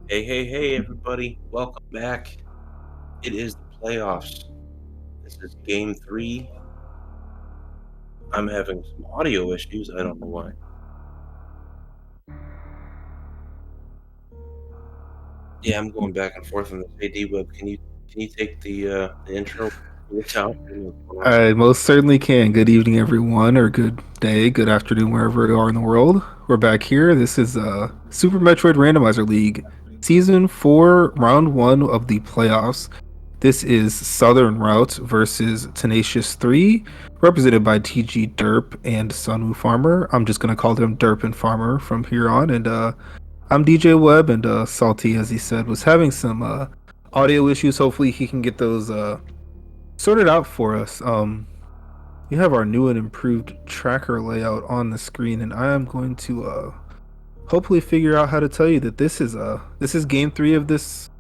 Hey, hey, hey, everybody. Welcome back. It is the playoffs. This is game three. I'm having some audio issues. I don't know why. Yeah, I'm going back and forth on this. Hey, D-Web, can you take the intro without what's going on? I most certainly can. Good evening, everyone, or good day, good afternoon, wherever you are in the world. We're back here. This is Super Metroid Randomizer League, Season 4, Round 1 of the playoffs. This is Southern Route versus Tenacious 3, represented by TG Derp and Sunwoo Farmer. I'm just going to call them Derp and Farmer from here on. And I'm DJ Webb, and Salty, as he said, was having some audio issues. Hopefully, he can get those sorted out for us. We have our new and improved tracker layout on the screen, and I am going to hopefully figure out how to tell you that this is game 3 of this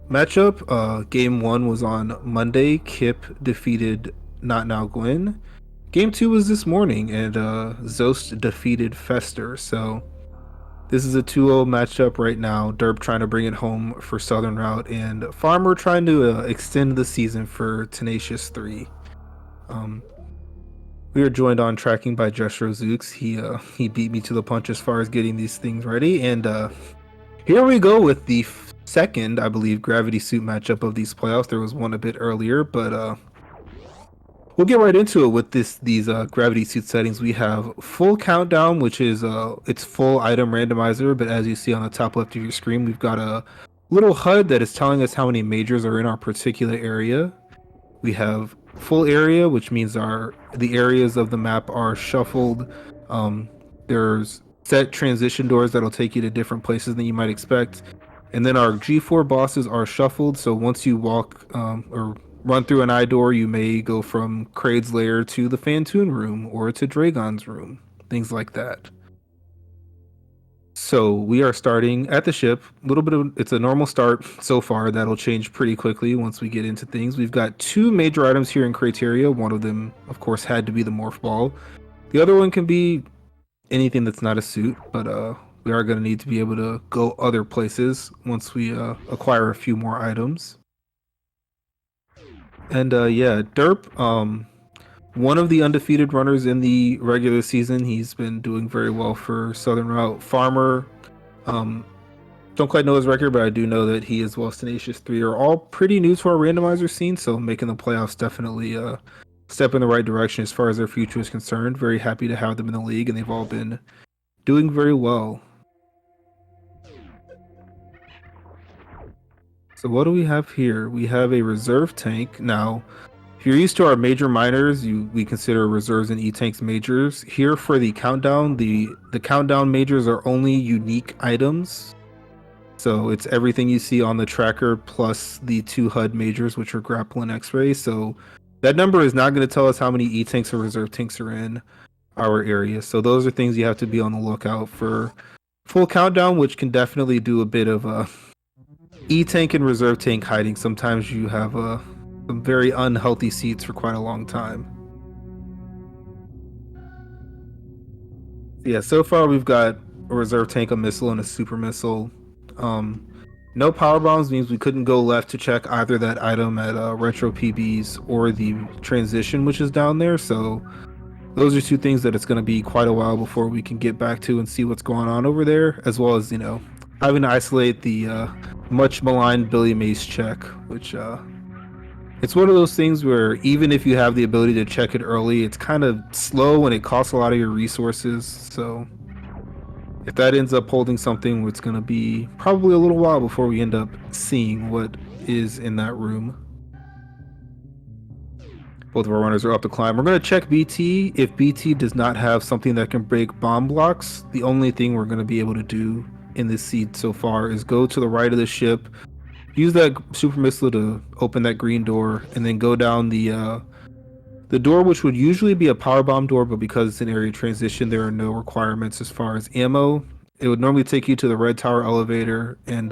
matchup. Game 1 was on Monday. Kip defeated Not Now Gwen. Game 2 was this morning, and Zost defeated Fester. So this is a 2-0 matchup right now. Derp trying to bring it home for Southern Route, and Farmer trying to extend the season for Tenacious 3. Um, We are joined on tracking by Jeshro Zooks. He beat me to the punch as far as getting these things ready, and here we go with the second, I believe, gravity suit matchup of these playoffs. There was one a bit earlier, but we'll get right into it with these gravity suit settings. We have full countdown, which is it's full item randomizer, but as you see on the top left of your screen, we've got a little HUD that is telling us how many majors are in our particular area. We have full area, which means the areas of the map are shuffled. There's set transition doors that'll take you to different places than you might expect. And then our G4 bosses are shuffled, so once you walk or run through an eye door, you may go from Kraid's lair to the Fantoon room or to Dragon's room, things like that. So we are starting at the ship. A little bit of it's a normal start so far. That'll change pretty quickly once we get into things. We've got two major items here in criteria. One of them, of course, had to be the morph ball. The other one can be anything that's not a suit, but we are going to need to be able to go other places once we acquire a few more items. And yeah, Derp, one of the undefeated runners in the regular season. He's been doing very well for Southern Route. Farmer, um, don't quite know his record, but I do know that he as well as Tenacious 3 are all pretty new to our randomizer scene, so making the playoffs definitely a step in the right direction as far as their future is concerned. Very happy to have them in the league, and they've all been doing very well. So what do we have here? We have a reserve tank. Now, if you're used to our major minors, we consider reserves and E-tanks majors. Here for the countdown, the countdown majors are only unique items. So it's everything you see on the tracker plus the two HUD majors, which are grapple and X-ray. So that number is not going to tell us how many E-tanks or reserve tanks are in our area. So those are things you have to be on the lookout for. Full countdown, which can definitely do a bit of E-tank and reserve tank hiding. Sometimes you have some very unhealthy seats for quite a long time. Yeah, so far we've got a reserve tank, a missile, and a super missile. No power bombs means we couldn't go left to check either that item at Retro PBs or the transition, which is down there. So those are two things that it's going to be quite a while before we can get back to and see what's going on over there, as well as, having to isolate the much maligned Billy Mace check, which it's one of those things where even if you have the ability to check it early, it's kind of slow and it costs a lot of your resources. So if that ends up holding something, it's going to be probably a little while before we end up seeing what is in that room. Both of our runners are up to climb. We're going to check BT. If BT does not have something that can break bomb blocks, the only thing we're going to be able to do in this seed so far is go to the right of the ship, use that super missile to open that green door, and then go down the door, which would usually be a power bomb door, but because it's an area transition, there are no requirements as far as ammo. It would normally take you to the red tower elevator, and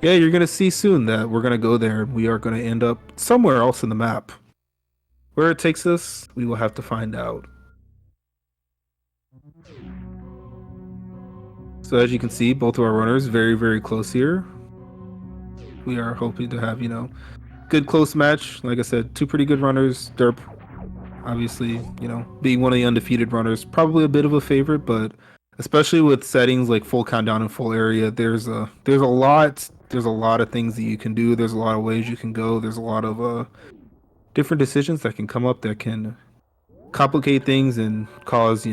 yeah, you're gonna see soon that we're gonna go there. We are gonna end up somewhere else in the map. Where it takes us, we will have to find out. So as you can see, both of our runners very, very close here. We are hoping to have, good close match. Like I said, two pretty good runners. Derp, obviously, being one of the undefeated runners, probably a bit of a favorite, but especially with settings like full countdown and full area, there's a lot of things that you can do. There's a lot of ways you can go. There's a lot of different decisions that can come up that can complicate things and cause,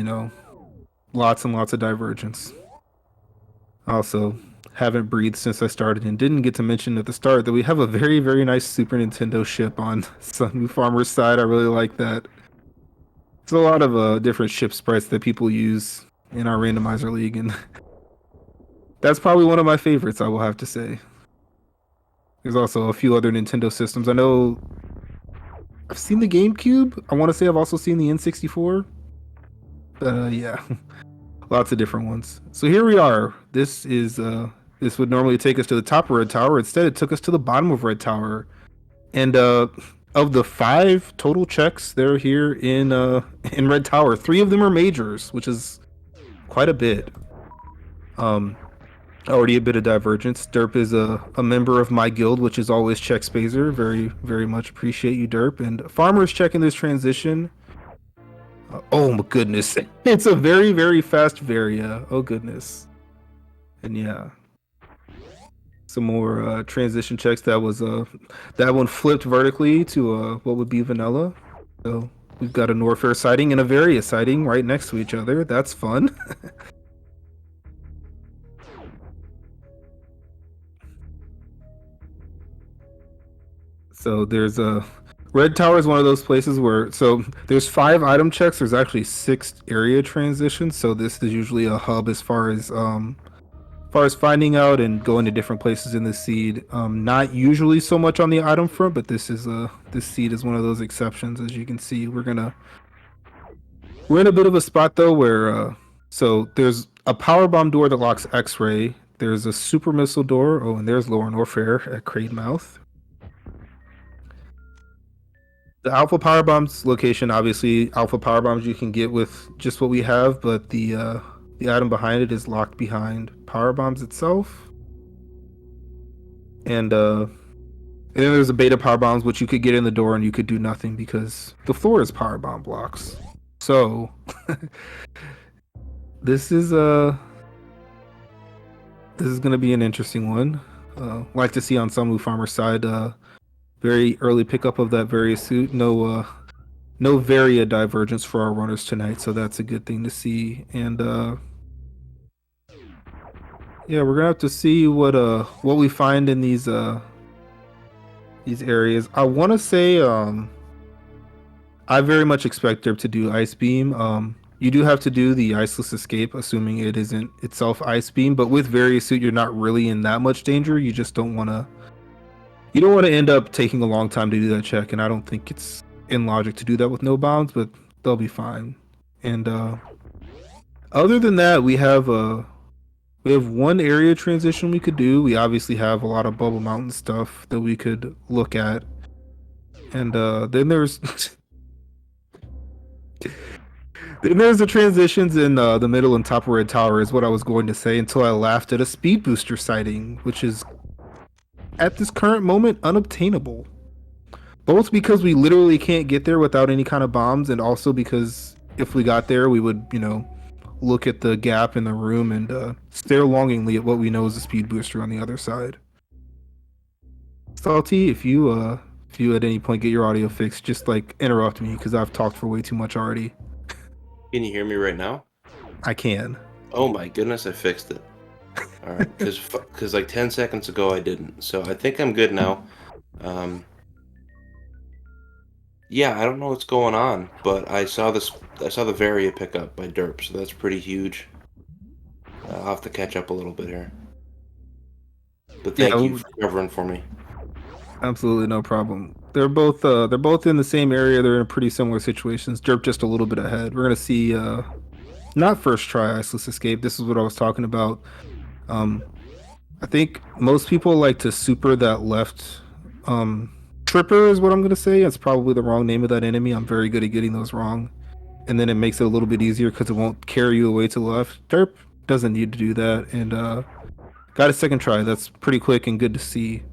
lots and lots of divergence. Also, haven't breathed since I started and didn't get to mention at the start that we have a very, very nice Super Nintendo ship on Sunmove Farmer's side. I really like that. There's a lot of different ship sprites that people use in our randomizer league, and that's probably one of my favorites, I will have to say. There's also a few other Nintendo systems. I know I've seen the GameCube. I want to say I've also seen the N64. Yeah, lots of different ones. So here we are. This would normally take us to the top of Red Tower. Instead, it took us to the bottom of Red Tower. And of the 5 total checks that are here in Red Tower, 3 of them are majors, which is quite a bit. Already a bit of divergence. Derp is a member of my guild, which is always check Spazer. Very, very much appreciate you, Derp. And Farmer is checking this transition. Oh my goodness. It's a very, very fast Varia. Oh goodness. And yeah. Some more transition checks. That one flipped vertically to what would be vanilla. So we've got a Norfair sighting and a Varia sighting right next to each other. That's fun. So there's a Red Tower is one of those places where there's 5 item checks. There's actually 6 area transitions. So this is usually a hub as far as finding out and going to different places in the seed. Not usually so much on the item front, but this seed is one of those exceptions. As you can see, we're in a bit of a spot though where so there's a power bomb door that locks X-ray. There's a super missile door. Oh, and there's Lower Norfair at Crate Mouth. The Alpha Power Bombs location, obviously, Alpha Power Bombs you can get with just what we have, but the item behind it is locked behind Power Bombs itself. And then there's a Beta Power Bombs, which you could get in the door and you could do nothing because the floor is Power Bomb blocks. So this is going to be an interesting one. Like to see on Sunmove Farmer's side. Very early pickup of that Varia suit. No Varia divergence for our runners tonight, so that's a good thing to see. And yeah, we're gonna have to see what we find in these areas. I want to say I very much expect Derp to do Ice Beam. You do have to do the Iceless Escape, assuming it isn't itself Ice Beam. But with Varia suit, you're not really in that much danger. You just don't want to. You don't want to end up taking a long time to do that check, and I don't think it's in logic to do that with no bombs, but they'll be fine. And other than that, we have one area transition we could do. We obviously have a lot of Bubble Mountain stuff that we could look at, and then there's the transitions in the middle and top of Red Tower is what I was going to say until I laughed at a speed booster sighting, which is at this current moment unobtainable, both because we literally can't get there without any kind of bombs, and also because if we got there we would look at the gap in the room and stare longingly at what we know is a speed booster on the other side. Salty, if you at any point get your audio fixed, just interrupt me because I've talked for way too much already. Can you hear me right now? I can. Oh my goodness, I fixed it. All right, because 10 seconds ago I didn't, so I think I'm good now. Yeah, I don't know what's going on, but I saw the Varia pickup by Derp, so that's pretty huge. I'll have to catch up a little bit here. But thank you for covering for me. Absolutely no problem. They're both in the same area. They're in pretty similar situations. Derp just a little bit ahead. We're gonna see not first try Iceless Escape. This is what I was talking about. I think most people like to super that left Tripper is what I'm going to say. It's probably the wrong name of that enemy. I'm very good at getting those wrong. And then it makes it a little bit easier because it won't carry you away to the left. Derp, doesn't need to do that, and got a second try. That's pretty quick and good to see.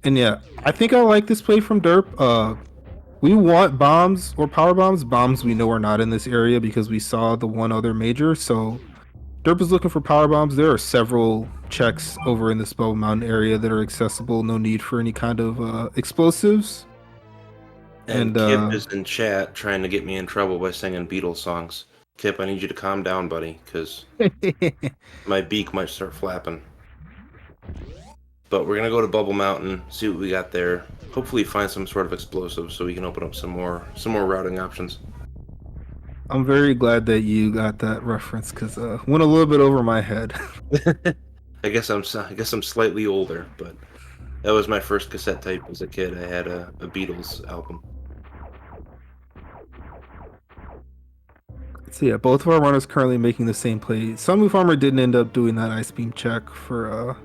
And yeah, I think I like this play from Derp. We want bombs or power bombs. Bombs we know are not in this area because we saw the one other major. So Derp is looking for power bombs. There are several checks over in this Bubble Mountain area that are accessible. No need for any kind of explosives. And And Kip is in chat trying to get me in trouble by singing Beatles songs. Kip, I need you to calm down, buddy, because my beak might start flapping. But we're gonna go to Bubble Mountain, see what we got there. Hopefully, find some sort of explosive so we can open up some more routing options. I'm very glad that you got that reference because went a little bit over my head. I guess I'm slightly older, but that was my first cassette tape as a kid. I had a Beatles album. So yeah, both of our runners currently making the same play. Sunmove Farmer didn't end up doing that ice beam check for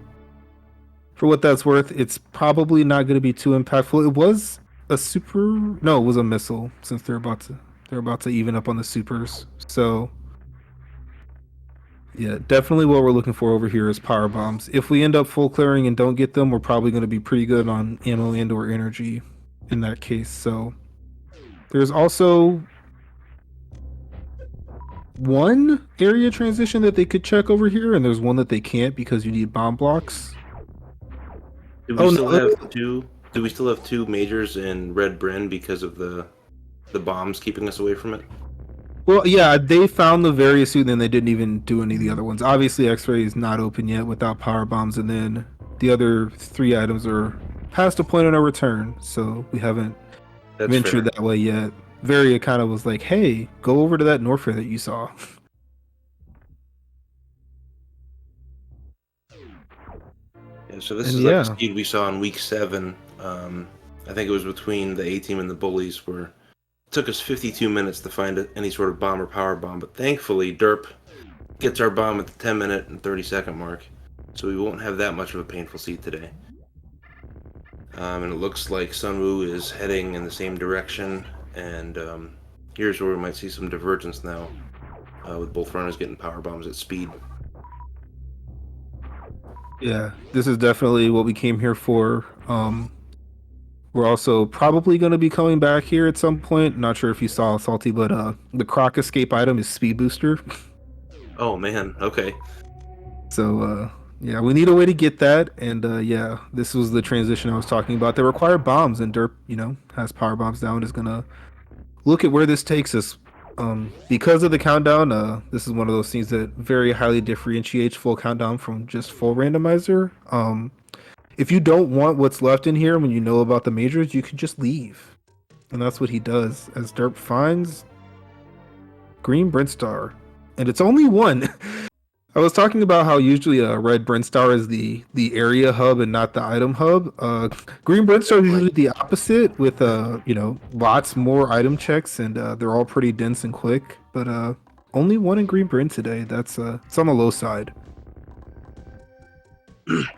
what that's worth. It's probably not going to be too impactful. It was a super, no, it was a missile since they're about to even up on the supers. So yeah, definitely what we're looking for over here is power bombs. If we end up full clearing and don't get them, we're probably going to be pretty good on ammo and or energy in that case. So there's also one area transition that they could check over here, and there's one that they can't because you need bomb blocks. Do we still have two? Do we still have two majors in Red Bryn because of the bombs keeping us away from it? Well, yeah, they found the various suit, and then they didn't even do any of the other ones. Obviously, X-ray is not open yet without power bombs, and then the other three items are past a point of no return, so we haven't ventured that way yet. Varia kind of was like, "Hey, go over to that Norfair that you saw." Yeah, so this is like a seed we saw in week 7. I think it was between the A team and the bullies, where it took us 52 minutes to find any sort of bomb or power bomb. But thankfully, Derp gets our bomb at the 10-minute and 30-second mark, so we won't have that much of a painful seed today. And it looks like Sunwoo is heading in the same direction, and here's where we might see some divergence now, with both runners getting power bombs at speed. Yeah, this is definitely what we came here for. We're also probably going to be coming back here at some point. Not sure if you saw Salty, but the Croc escape item is Speed Booster. Oh man, okay. So yeah, we need a way to get that, and yeah, this was the transition I was talking about. They require bombs, and Derp, has power bombs down. Is gonna look at where this takes us. Because of the countdown, this is one of those things that very highly differentiates full countdown from just full randomizer. If you don't want what's left in here when you know about the majors, you can just leave. And that's what he does as Derp finds Green Brintstar. And it's only one. I was talking about how usually Red Brintstar is the area hub and not the item hub. Green Brintstar is usually the opposite with lots more item checks, and they're all pretty dense and quick. But only one in Green Brin today. That's it's on the low side.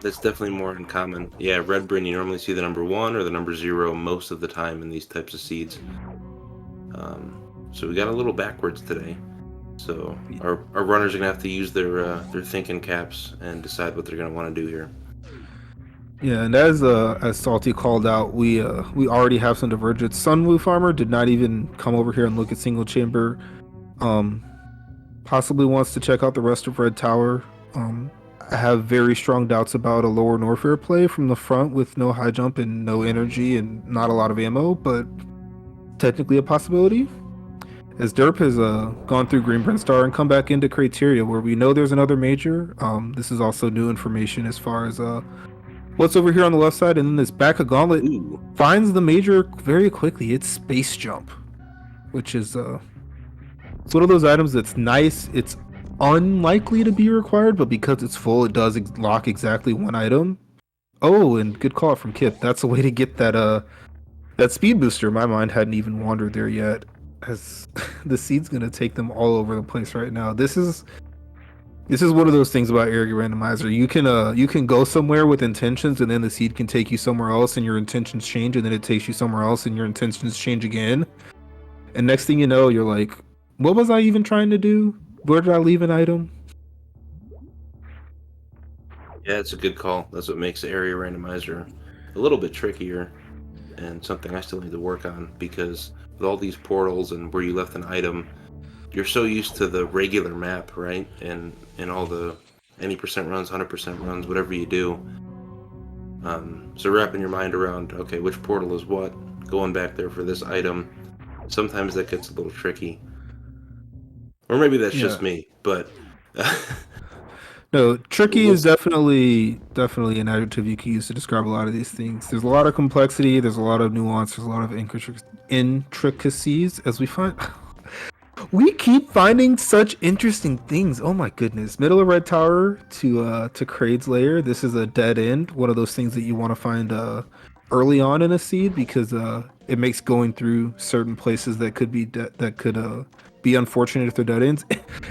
That's definitely more uncommon. Yeah, Red Bryn, you normally see the number 1 or the number 0 most of the time in these types of seeds. So we got a little backwards today. So our runners are gonna have to use their thinking caps and decide what they're gonna want to do here. Yeah, and as Salty called out, we already have some divergence. Sunwoo Farmer did not even come over here and look at single chamber. Possibly wants to check out the rest of Red Tower. I have very strong doubts about a lower Norfair play from the front with no high jump and no energy and not a lot of ammo, but technically a possibility. As Derp has gone through Green Brintstar and come back into Criteria, where we know there's another major. This is also new information as far as what's over here on the left side, and then this back of Gauntlet finds the major very quickly. It's Space Jump, which is it's one of those items that's nice. It's unlikely to be required, but because it's full, it does lock exactly one item. Oh, and good call from Kip. That's a way to get that speed booster. My mind hadn't even wandered there yet, as the seed's gonna take them all over the place right now. This is one of those things about Area Randomizer. You can go somewhere with intentions, and then the seed can take you somewhere else, and your intentions change, and then it takes you somewhere else, and your intentions change again. And next thing you know, you're like, what was I even trying to do? Where did I leave an item? Yeah, it's a good call. That's what makes the area randomizer a little bit trickier and something I still need to work on because with all these portals and where you left an item, you're so used to the regular map, right? And all the any percent runs, 100% runs, whatever you do. So wrapping your mind around, okay, which portal is what, going back there for this item, sometimes that gets a little tricky. Or maybe that's Yeah. just me, but No, tricky we'll is see. definitely an adjective you can use to describe a lot of these things. There's a lot of complexity, there's a lot of nuance, there's a lot of intricacies as we find. We keep finding such interesting things. Oh my goodness. Middle of Red Tower to Kraid's lair. This is a dead end. One of those things that you want to find early on in a seed because it makes going through certain places that could be that could be unfortunate if they're dead ends.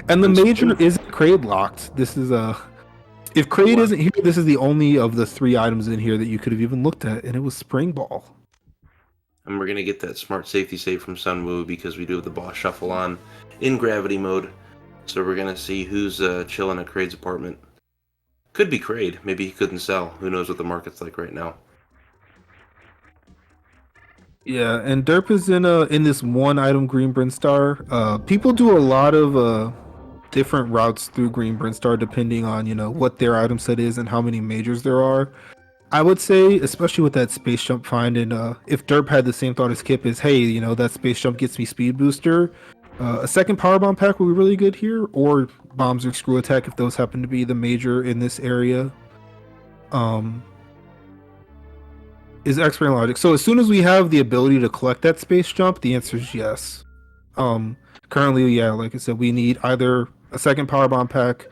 And the And major spring. isn't Kraid locked. This is if Oh Kraid wow. isn't here, this is the only of the three items in here that you could have even looked at, and it was Spring Ball. And we're gonna get that smart safety save from Sunwoo because we do have the boss shuffle on in gravity mode. So we're gonna see who's chilling at Kraid's apartment. Could be Kraid. Maybe he couldn't sell. Who knows what the market's like right now? Yeah, and Derp is in this one item Green Brinstar. People do a lot of different routes through Green Brinstar depending on what their item set is and how many majors there are. I would say, especially with that space jump find, and if Derp had the same thought as Kip, is hey, that space jump gets me speed booster. A second power bomb pack would be really good here, or bombs or screw attack if those happen to be the major in this area. Um, is expert logic. So as soon as we have the ability to collect that space jump, the answer is yes. Currently, yeah, like I said, we need either a second power bomb pack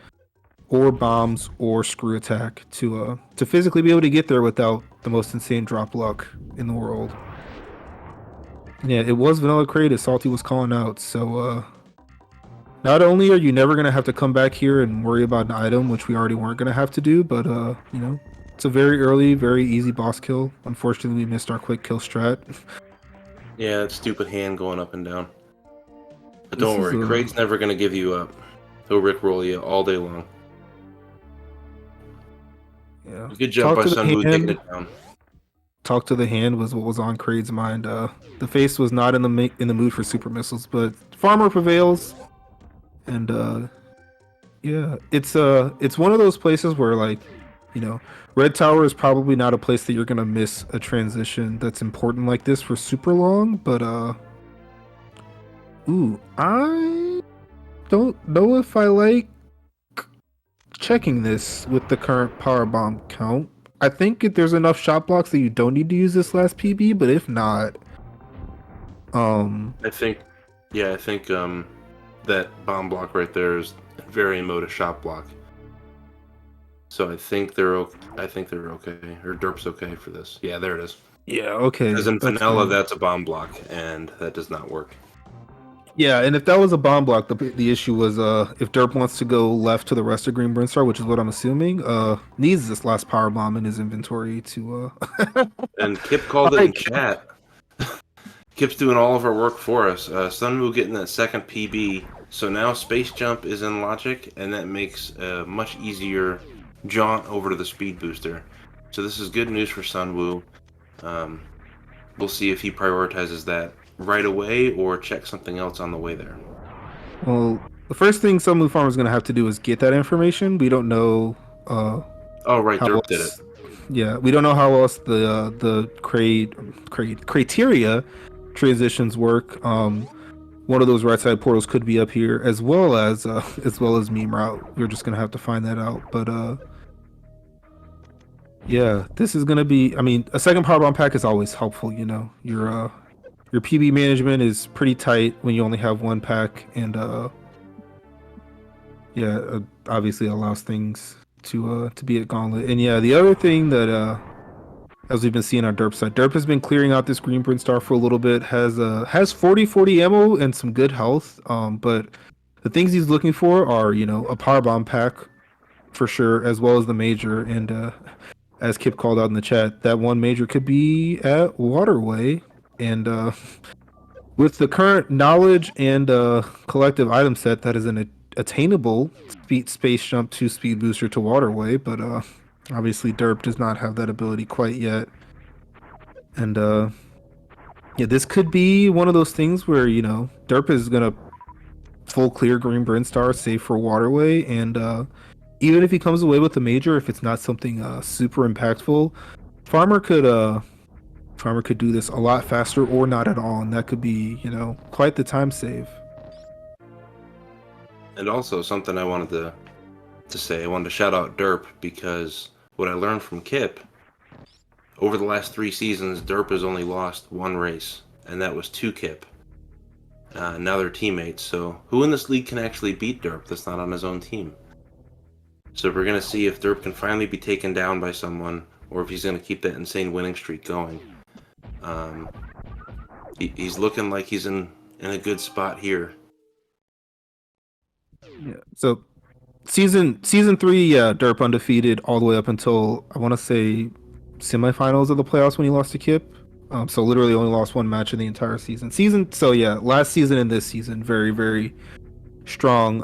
or bombs or screw attack to physically be able to get there without the most insane drop luck in the world. Yeah, it was Vanilla Crate as Salty was calling out. So not only are you never gonna have to come back here and worry about an item, which we already weren't gonna have to do, but it's a very early, very easy boss kill. Unfortunately, we missed our quick kill strat. Yeah, that stupid hand going up and down. But This don't is worry, Kraid's never gonna give you up. He'll rickroll you all day long. yeah. Good job Talk by to the Sunwoo taking hand. it down. Talk to the hand was what was on Kraid's mind. The face was not in the mood for super missiles, but Farmer prevails, and yeah, it's one of those places where you know, Red Tower is probably not a place that you're gonna miss a transition that's important like this for super long. But ooh, I don't know if I like checking this with the current power bomb count. I think if there's enough shot blocks that you don't need to use this last PB, but if not, um, I think, yeah, I think that bomb block right there is very emotive shot block. So I think I think they're okay, or Derp's okay for this. Yeah, there it is. yeah, okay, Because in that's Vanilla, fine. that's a bomb block, and that does not work. Yeah, and if that was a bomb block, the issue was if Derp wants to go left to the rest of Green Brinstar, which is what I'm assuming, needs this last power bomb in his inventory to And Kip All called it in right, chat. Kip's doing all of our work for us. Sunwoo getting that second PB. So now Space Jump is in logic, and that makes a much easier jaunt over to the Speed Booster. So this is good news for Sunwoo. Um, we'll see if he prioritizes that right away or check something else on the way there. well, the first thing some Blue Farmer is going to have to do is get that information. We don't know Oh, right, how Derp did it. else. Yeah, we don't know how else the criteria transitions work. One of those right side portals could be up here, as well as meme route. We're just gonna have to find that out. But yeah, this is gonna be. I mean, a second power bomb pack is always helpful. Your PB management is pretty tight when you only have one pack, and yeah, obviously allows things to be at gauntlet. And yeah, the other thing that as we've been seeing on Derp side, Derp has been clearing out this Green Print Star for a little bit. Has 40/40 ammo and some good health. But the things he's looking for are a power bomb pack for sure, as well as the major. And as Kip called out in the chat, that one major could be at Waterway. And with the current knowledge and collective item set, that is an attainable space jump to speed booster to Waterway. But Obviously, Derp does not have that ability quite yet. And yeah, this could be one of those things where, Derp is gonna full clear Green Brinstar, save for Waterway, and even if he comes away with a major, if it's not something super impactful, Farmer could Farmer could do this a lot faster or not at all, and that could be, quite the time save. And also something I wanted to say, I wanted to shout out Derp because what I learned from Kip, over the last 3 seasons, Derp has only lost one race, and that was to Kip. Now they're teammates, so who in this league can actually beat Derp that's not on his own team? So we're going to see if Derp can finally be taken down by someone, or if he's going to keep that insane winning streak going. He's looking like he's in a good spot here. Yeah. So season 3, yeah, Derp undefeated all the way up until I want to say semifinals of the playoffs when he lost to Kip. So literally only lost one match in the entire season. So yeah, last season and this season, very very strong.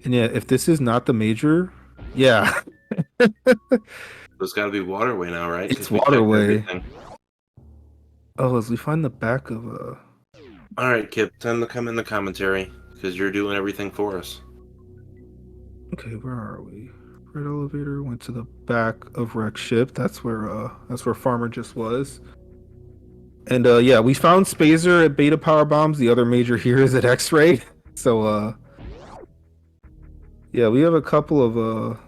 And yeah, if this is not the major, yeah, It's got to be Waterway now, right? it's 'Cause we checked Waterway. everything. Oh, as we find the back of All right, Kip, time to come in the commentary because you're doing everything for us. Okay, where are we? Red elevator went to the back of wreck ship. That's where Farmer just was. And yeah, we found Spazer at Beta Power Bombs. The other major here is at X-Ray. So yeah, we have a couple of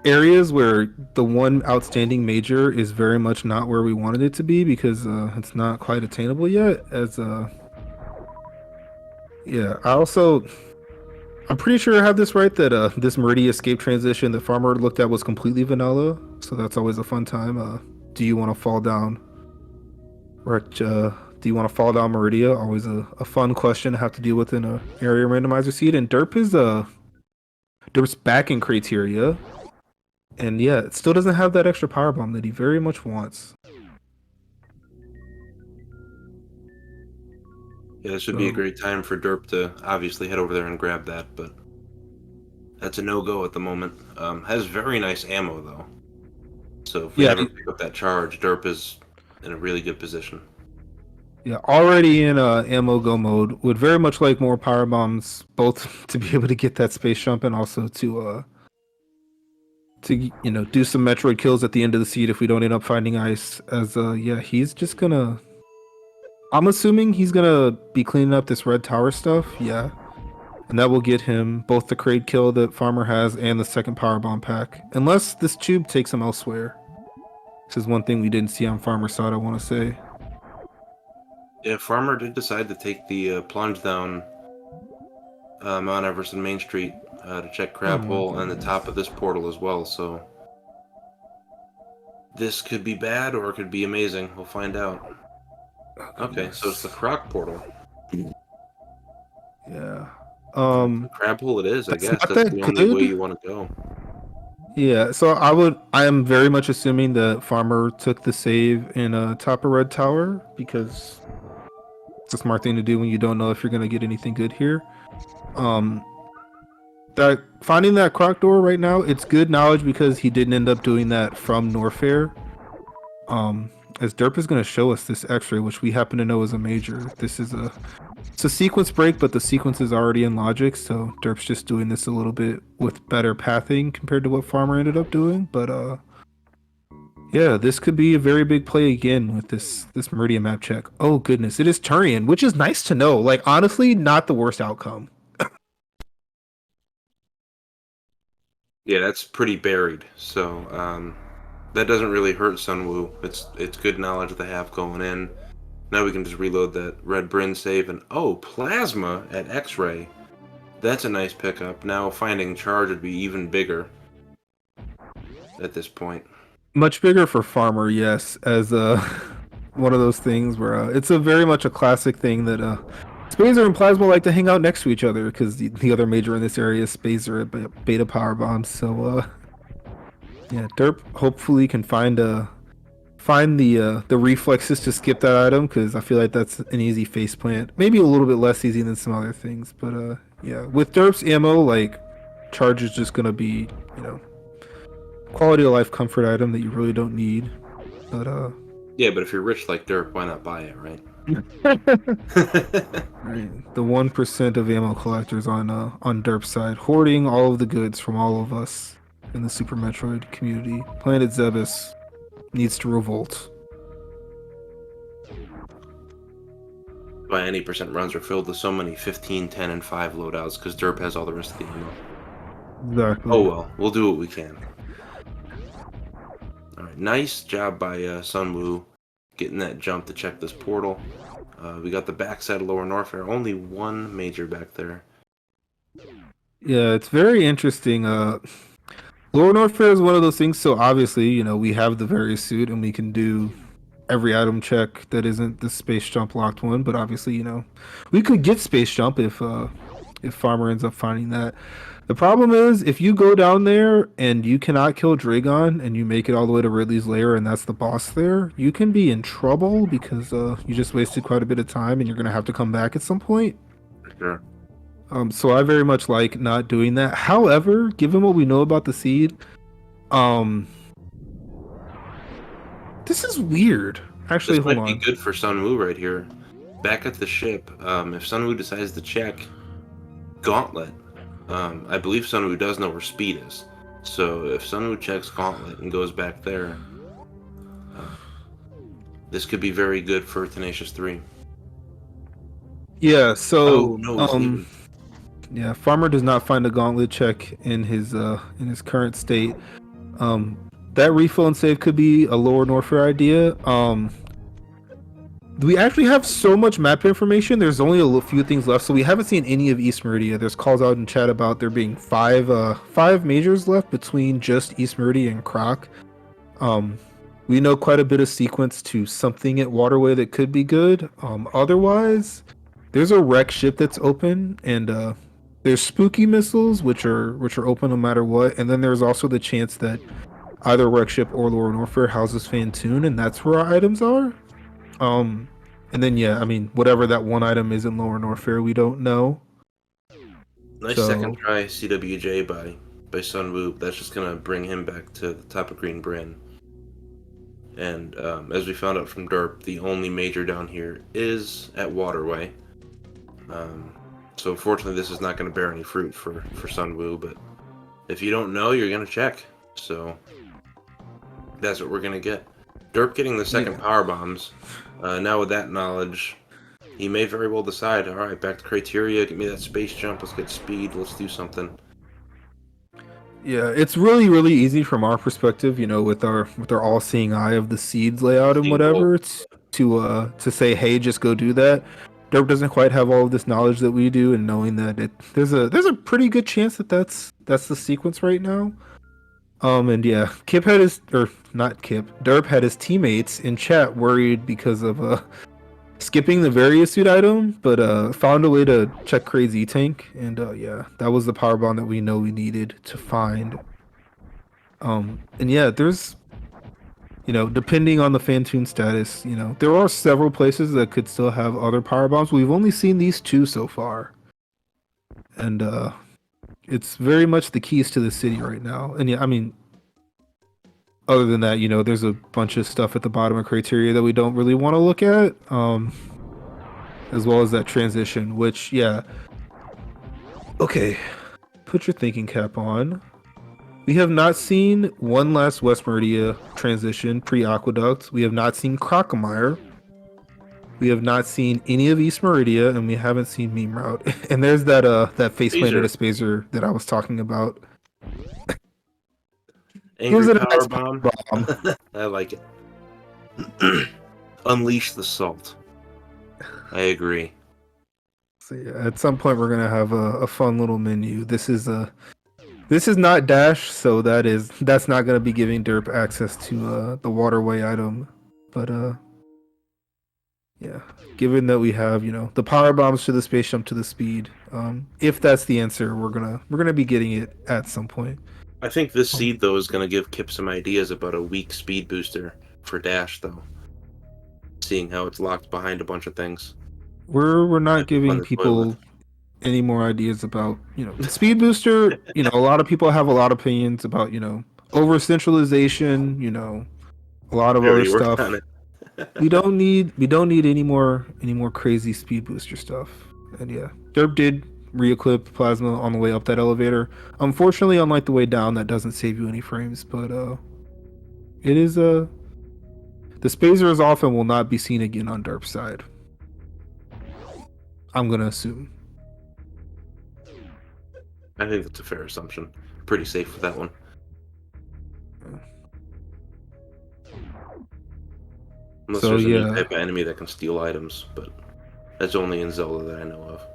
areas where the one outstanding major is very much not where we wanted it to be because it's not quite attainable yet. Yeah, I'm pretty sure I have this right that this Meridia escape transition that Farmer looked at was completely vanilla, so that's always a fun time. Do you want to fall down? Do you want to fall down Meridia? Always a fun question to have to deal with in a area randomizer seed. And Derp's back in criteria, and yeah, it still doesn't have that extra power bomb that he very much wants. Yeah, this would be a great time for Derp to obviously head over there and grab that, but that's a no-go at the moment. Has very nice ammo, though. So if we ever pick up that charge, Derp is in a really good position. Yeah, already in ammo go mode. Would very much like more power bombs, both to be able to get that space jump and also to do some Metroid kills at the end of the seed if we don't end up finding ice. As yeah, he's just gonna. I'm assuming he's gonna be cleaning up this red tower stuff. Yeah, and that will get him both the crate kill that Farmer has and the second power bomb pack. Unless this tube takes him elsewhere. This is one thing we didn't see on Farmer's side, I want to say. Yeah, Farmer did decide to take the plunge down Mount Everest and Main Street to check Crab Hole and the top of this portal as well, so this could be bad or it could be amazing. We'll find out. Okay, so it's the Croc portal. Yeah. Crab Hole it is, I guess. Not That's that the only good. way you want to go. Yeah, so I am very much assuming that Farmer took the save in top of Red Tower because it's a smart thing to do when you don't know if you're gonna get anything good here. That finding that croc door right now, it's good knowledge because he didn't end up doing that from Norfair. As Derp is gonna show us this X-ray, which we happen to know is a major. It's a sequence break, but the sequence is already in logic, so Derp's just doing this a little bit with better pathing compared to what Farmer ended up doing. But yeah, this could be a very big play again with this Meridian map check. Oh goodness, it is Turian, which is nice to know. Like honestly, not the worst outcome. Yeah, that's pretty buried, so that doesn't really hurt Sunwoo. It's good knowledge to have going in. Now we can just reload that red Bryn save and oh, Plasma at X-Ray. That's a nice pickup. Now finding charge would be even bigger at this point. Much bigger for Farmer, yes, as one of those things where it's a very much a classic thing that Spazer and Plasma like to hang out next to each other because the other major in this area is Spazer at Beta Power Bombs. So yeah, Derp hopefully can find the reflexes to skip that item because I feel like that's an easy faceplant. Maybe a little bit less easy than some other things, but yeah, with Derp's ammo, like Charge is just gonna be, you know, quality of life comfort item that you really don't need. But Yeah, but if you're rich like Dirk, why not buy it, right? right, the 1% of ammo collectors on Derp's side, hoarding all of the goods from all of us in the Super Metroid community. Planet Zebes needs to revolt. Why any percent runs are filled with so many 15, 10, and 5 loadouts because Derp has all the rest of the ammo. Oh Exactly. well, we'll do what we can. Alright, nice job by Sunwoo getting that jump to check this portal. We got the backside of Lower Norfair. Only one major back there. Yeah, it's very interesting. Lower Norfair is one of those things. So obviously, you know, we have the various suit and we can do every item check that isn't the space jump locked one. But obviously, you know, we could get space jump if Farmer ends up finding that. The problem is if you go down there and you cannot kill Dragon and you make it all the way to Ridley's lair and that's the boss there, you can be in trouble because you just wasted quite a bit of time and you're gonna have to come back at some point. For sure. So I very much like not doing that. However, given what we know about the seed, um, this is weird. Actually, This hold might be on. good for Sunwoo right here. Back at the ship, if Sunwoo decides to check Gauntlet, I believe Sunwoo does know where speed is. So if Sunwoo checks Gauntlet and goes back there, uh, this could be very good for Tenacious 3. Yeah. Oh, no, he's leaving. Yeah. Farmer does not find a gauntlet check in his current state. That refill and save could be a lower Norfair idea. We actually have so much map information. There's only a few things left, so we haven't seen any of East Meridia. There's calls out in chat about there being five majors left between just East Meridia and Croc. We know quite a bit of sequence to something at Waterway that could be good. Otherwise, there's a wreck ship that's open, and there's spooky missiles which are open no matter what. And then there's also the chance that either wreck ship or Lower Norfair houses Fantoon, and that's where our items are. And then yeah, I mean, whatever that one item is in Lower Norfair, we don't know. Nice So second try CWJ by Sunwoo. That's just gonna bring him back to the top of Green Bryn. And as we found out from Derp, the only major down here is at Waterway. So unfortunately, this is not going to bear any fruit for Sunwoo. But if you don't know, you're going to check. So that's what we're going to get. Derp getting the second power bombs. Now with that knowledge, he may very well decide, all right, back to criteria, give me that space jump, let's get speed, let's do something. yeah, it's really really easy from our perspective, you know, with our all-seeing eye of the seeds layout and Seeing gold. whatever, to say, hey, just go do that. Derp doesn't quite have all of this knowledge that we do, and knowing that there's a pretty good chance that that's the sequence right now. And yeah, Kip had his, or not Kip, Derp had his teammates in chat worried because of skipping the various suit item, but found a way to check Crazy Tank, and yeah, that was the power bomb that we know we needed to find. And yeah, there's, you know, depending on the Fantoon status, you know, there are several places that could still have other power bombs. We've only seen these two so far, and it's very much the keys to the city right now. And yeah, I mean, other than that, you know, there's a bunch of stuff at the bottom of criteria that we don't really want to look at, as well as that transition, which, yeah. Okay, put your thinking cap on. We have not seen one last West Meridia transition pre-Aqueduct. We have not seen Crocomire. We have not seen any of East Meridia, and we haven't seen Meme Route. And there's that face planted a Spazer that I was talking about. Angry It a power nice bomb. bomb. I like it. Unleash the salt. I agree. So yeah, at some point we're gonna have a fun little menu. This is not Dash, so that's not gonna be giving Derp access to the Waterway item. But yeah, given that we have, you know, the power bombs to the space jump to the speed, if that's the answer, we're gonna be getting it at some point. I think this seed, though, is going to give Kip some ideas about a weak speed booster for Dash, though. Seeing how it's locked behind a bunch of things. We're not Fun giving to toy with. any more ideas about, speed booster? A lot of people have a lot of opinions about, over centralization, a lot of We other already worked on stuff. it. We don't need any more crazy speed booster stuff. And yeah, Derp did re-equip plasma on the way up that elevator. Unfortunately, unlike the way down, that doesn't save you any frames, but it is the spazers often will not be seen again on Derp's side. I'm gonna assume. I think that's a fair assumption. Pretty safe with that one. Unless So there's a new yeah, type of enemy that can steal items, but that's only in Zelda that I know of.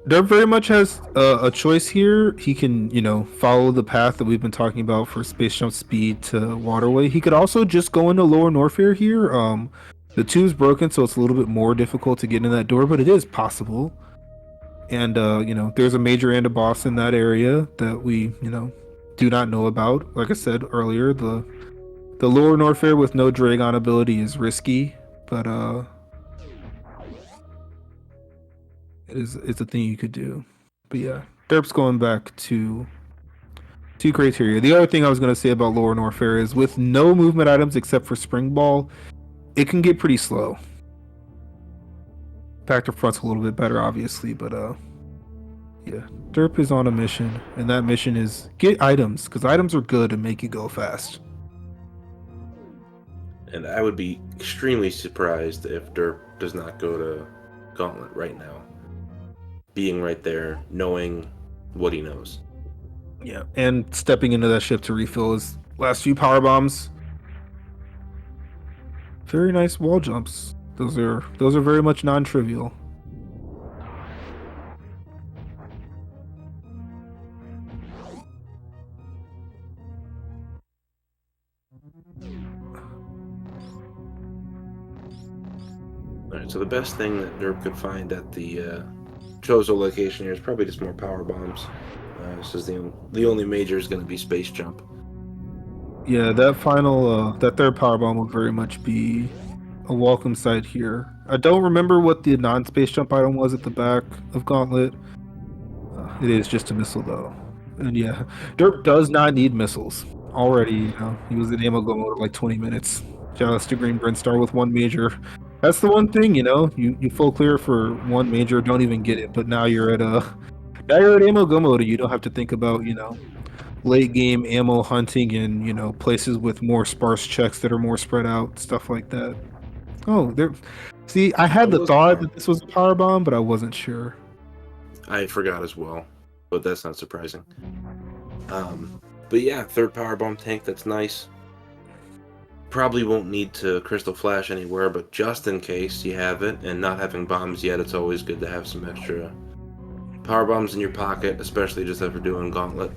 Derp very much has a choice here. He can, follow the path that we've been talking about for space jump speed to waterway. He could also just go into lower Norfair here. The tube's broken, so it's a little bit more difficult to get in that door, but it is possible. And there's a major and a boss in that area that we, do not know about. Like I said earlier, the lower Norfair with no Dragon ability is risky, but it's a thing you could do. But yeah, Derp's going back to two criteria. The other thing I was going to say about lower Norfair is with no movement items except for Spring Ball, it can get pretty slow. Factor Front's a little bit better, obviously, but yeah, Derp is on a mission, and that mission is get items because items are good and make you go fast. And I would be extremely surprised if Derp does not go to Gauntlet right now. Being right there, knowing what he knows. Yeah, and stepping into that ship to refill his last few power bombs. Very nice wall jumps. Those are very much non-trivial. Alright, so the best thing that Derp could find at the Chozo location here is probably just more power bombs. This is the only major is going to be Space Jump. Yeah, that third power bomb would very much be a welcome sight here. I don't remember what the non-space jump item was at the back of Gauntlet. It is just a missile though, and yeah, Derp does not need missiles. Already, he was in ammo go mode like 20 minutes. Just to Green Brinstar with one major. That's the one thing, you full clear for one major, don't even get it. But now you're at ammo go mode, and you don't have to think about late game ammo hunting and places with more sparse checks that are more spread out, stuff like that. Oh, there. See, I had the thought that this was a power bomb, but I wasn't sure. I forgot as well, but that's not surprising. But yeah, third power bomb tank, that's nice. Probably won't need to Crystal Flash anywhere, but just in case you have it, and not having bombs yet, it's always good to have some extra power bombs in your pocket, especially just after doing Gauntlet.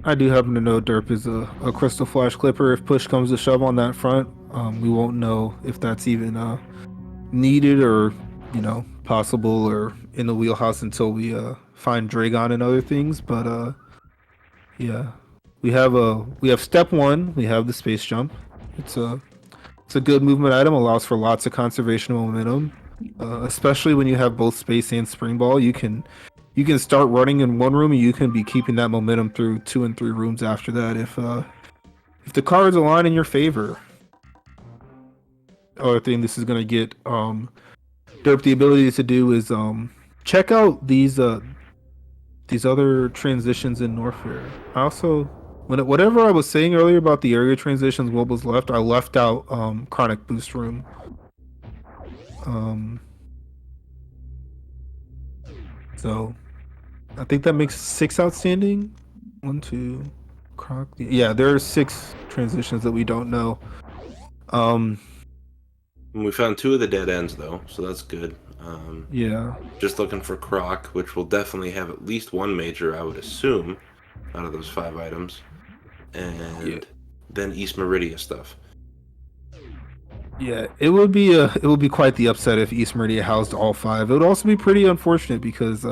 I do happen to know Derp is a Crystal Flash Clipper. If push comes to shove on that front, we won't know if that's even needed or possible or in the wheelhouse until we find Dragon and other things. But yeah, we have step one. We have the space jump. It's a good movement item. Allows for lots of conservation of momentum, especially when you have both space and spring ball. You can start running in one room and you can be keeping that momentum through 2 and 3 rooms after that if the cards align in your favor. Other thing this is gonna get Derp the ability to do is check out these other transitions in Norfair. I also whatever I was saying earlier about the area transitions, what was left, I left out Chronic Boost Room. So I think that makes 6 outstanding. 1, 2, Croc. Yeah, there are 6 transitions that we don't know. And we found 2 of the dead ends though, so that's good. Yeah. Just looking for Croc, which will definitely have at least one major, I would assume, out of those 5 items. And then East Meridia stuff. Yeah, it would be quite the upset if East Meridia housed all 5. It would also be pretty unfortunate because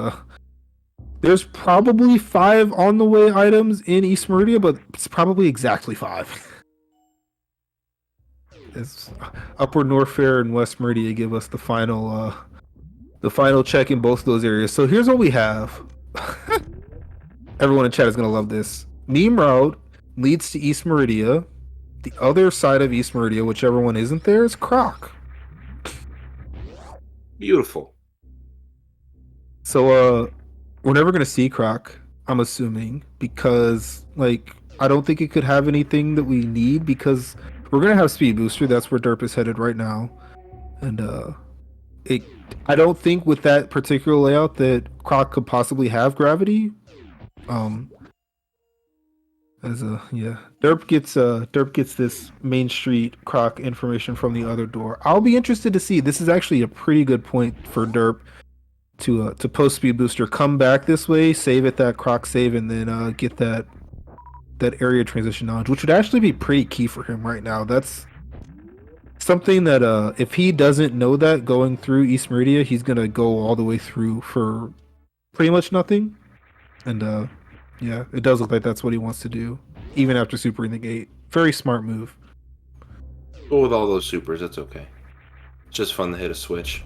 there's probably 5 on the way items in East Meridia, but it's probably exactly 5. as Upward Norfair and West Meridia give us the final check in both of those areas. So here's what we have. Everyone in chat is gonna love this. Meme route leads to East Meridia. The other side of East Meridia, whichever one isn't there, is Croc. Beautiful. So we're never gonna see Croc, I'm assuming, because like I don't think it could have anything that we need because we're gonna have Speed Booster. That's where Derp is headed right now, and it. I don't think with that particular layout that Croc could possibly have gravity. As a yeah, Derp gets this Main Street Croc information from the other door. I'll be interested to see. This is actually a pretty good point for Derp to post Speed Booster, come back this way, save at that Croc save, and then get that area transition knowledge, which would actually be pretty key for him right now. That's something that if he doesn't know that going through East Meridia, he's gonna go all the way through for pretty much nothing. And yeah, it does look like that's what he wants to do, even after supering the gate. Very smart move. But with all those supers, it's okay. It's just fun to hit a switch.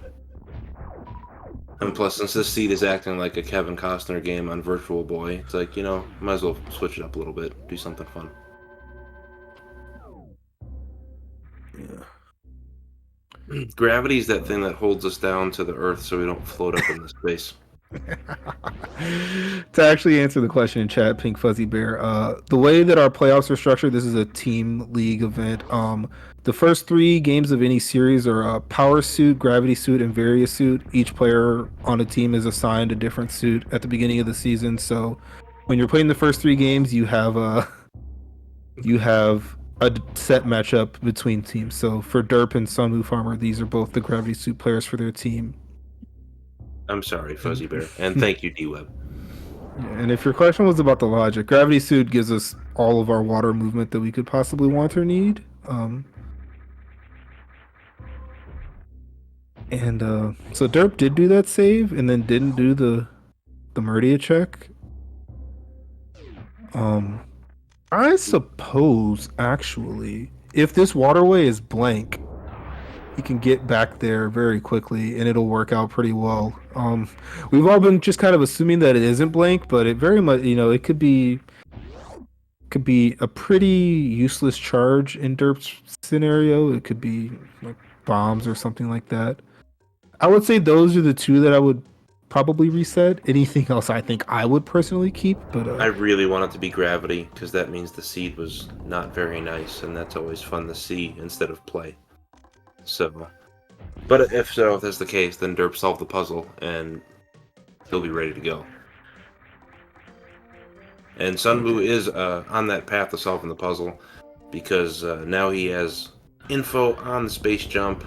And plus, since this seed is acting like a Kevin Costner game on Virtual Boy, it's like, might as well switch it up a little bit, do something fun. Yeah. Gravity's that thing that holds us down to the Earth so we don't float up into space. To actually answer the question in chat, Pink Fuzzy Bear, the way that our playoffs are structured, this is a team league event. The first 3 games of any series are Power Suit, Gravity Suit, and Various Suit. Each player on a team is assigned a different suit at the beginning of the season. So when you're playing the first 3 games, you have a set matchup between teams. So for Derp and Sunwoo Farmer, these are both the Gravity Suit players for their team. I'm sorry, Fuzzy Bear. And thank you, D-Web. Yeah, and if your question was about the logic, Gravity Suit gives us all of our water movement that we could possibly want or need. So Derp did do that save and then didn't do the Meridia check. I suppose actually, if this waterway is blank, he can get back there very quickly and it'll work out pretty well. We've all been just kind of assuming that it isn't blank, but it very much, it could be a pretty useless charge in Derp's scenario. It could be like bombs or something like that. I would say those are the 2 that I would probably reset. Anything else I think I would personally keep, but I really want it to be gravity because that means the seed was not very nice, and that's always fun to see instead of play. So, but if that's the case, then Derp solved the puzzle and he'll be ready to go. And Sunwoo is on that path to solving the puzzle because now he has info on the space jump,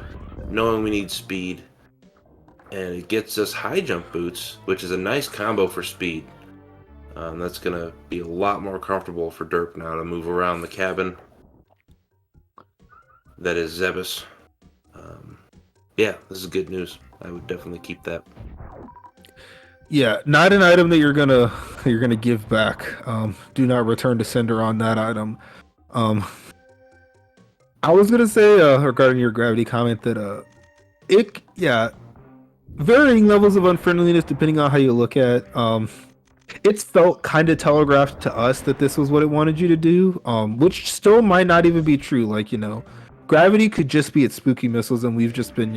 knowing we need speed, and it gets us high jump boots, which is a nice combo for speed. That's going to be a lot more comfortable for Derp now to move around the cabin. That is Zebus. Yeah, this is good news. I would definitely keep that. Yeah, not an item that you're gonna give back. Do not return to sender on that item. I was gonna say regarding your gravity comment that varying levels of unfriendliness depending on how you look at. It's felt kind of telegraphed to us that this was what it wanted you to do, which still might not even be true. Like, gravity could just be its spooky missiles, and we've just been,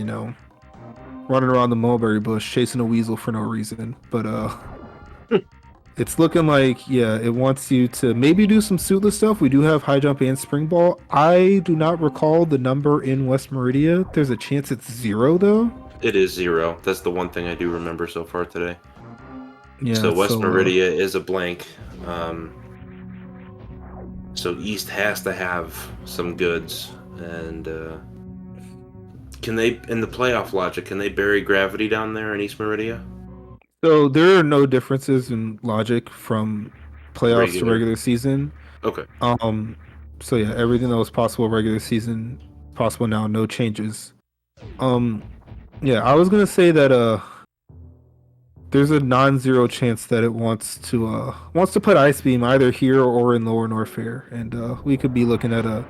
running around the mulberry bush chasing a weasel for no reason. But it's looking like, it wants you to maybe do some suitless stuff. We do have high jump and spring ball. I do not recall the number in West Meridia. There's a chance it's 0 though. It is 0. That's the one thing I do remember so far today. Yeah. So West Meridia is a blank. So East has to have some goods. And can they, in the playoff logic, can they bury gravity down there in East Meridia? So there are no differences in logic from playoffs to regular season. Okay. So yeah, everything that was possible regular season possible now, no changes. Yeah, I was gonna say that there's a non-zero chance that it wants to put Ice Beam either here or in Lower Norfair, and we could be looking at a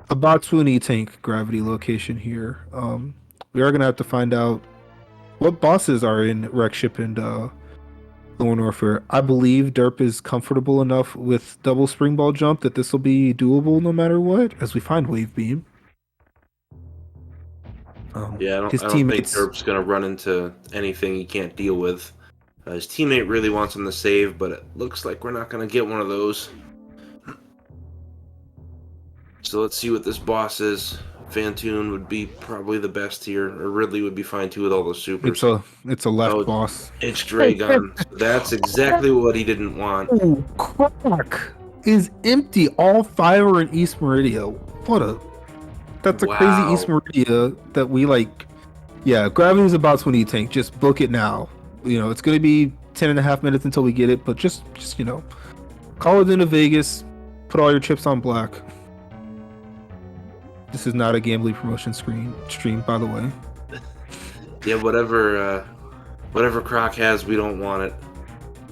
a Botsuni tank gravity location here. We are gonna have to find out what bosses are in Wreck Ship and Lone Warfare. I believe Derp is comfortable enough with double spring ball jump that this will be doable no matter what, as we find Wave Beam. Yeah, His I don't think teammates. Derp's gonna run into anything he can't deal with. His teammate really wants him to save, but it looks like we're not gonna get one of those. So let's see what this boss is. Fantoon would be probably the best here, or Ridley would be fine too with all those It's supers. a left Oh, boss. it's Dragon. So that's exactly what he didn't want. Oh, Croc is empty. All five are in East Meridia. What a That's a crazy East Wow. Meridia that we like. Yeah, gravity's about 20 tank. Just book it now. It's gonna be 10.5 minutes until we get it, but just call it into Vegas. Put all your chips on black. This is not a gambling promotion stream, by the way. Yeah, whatever Croc has, we don't want it.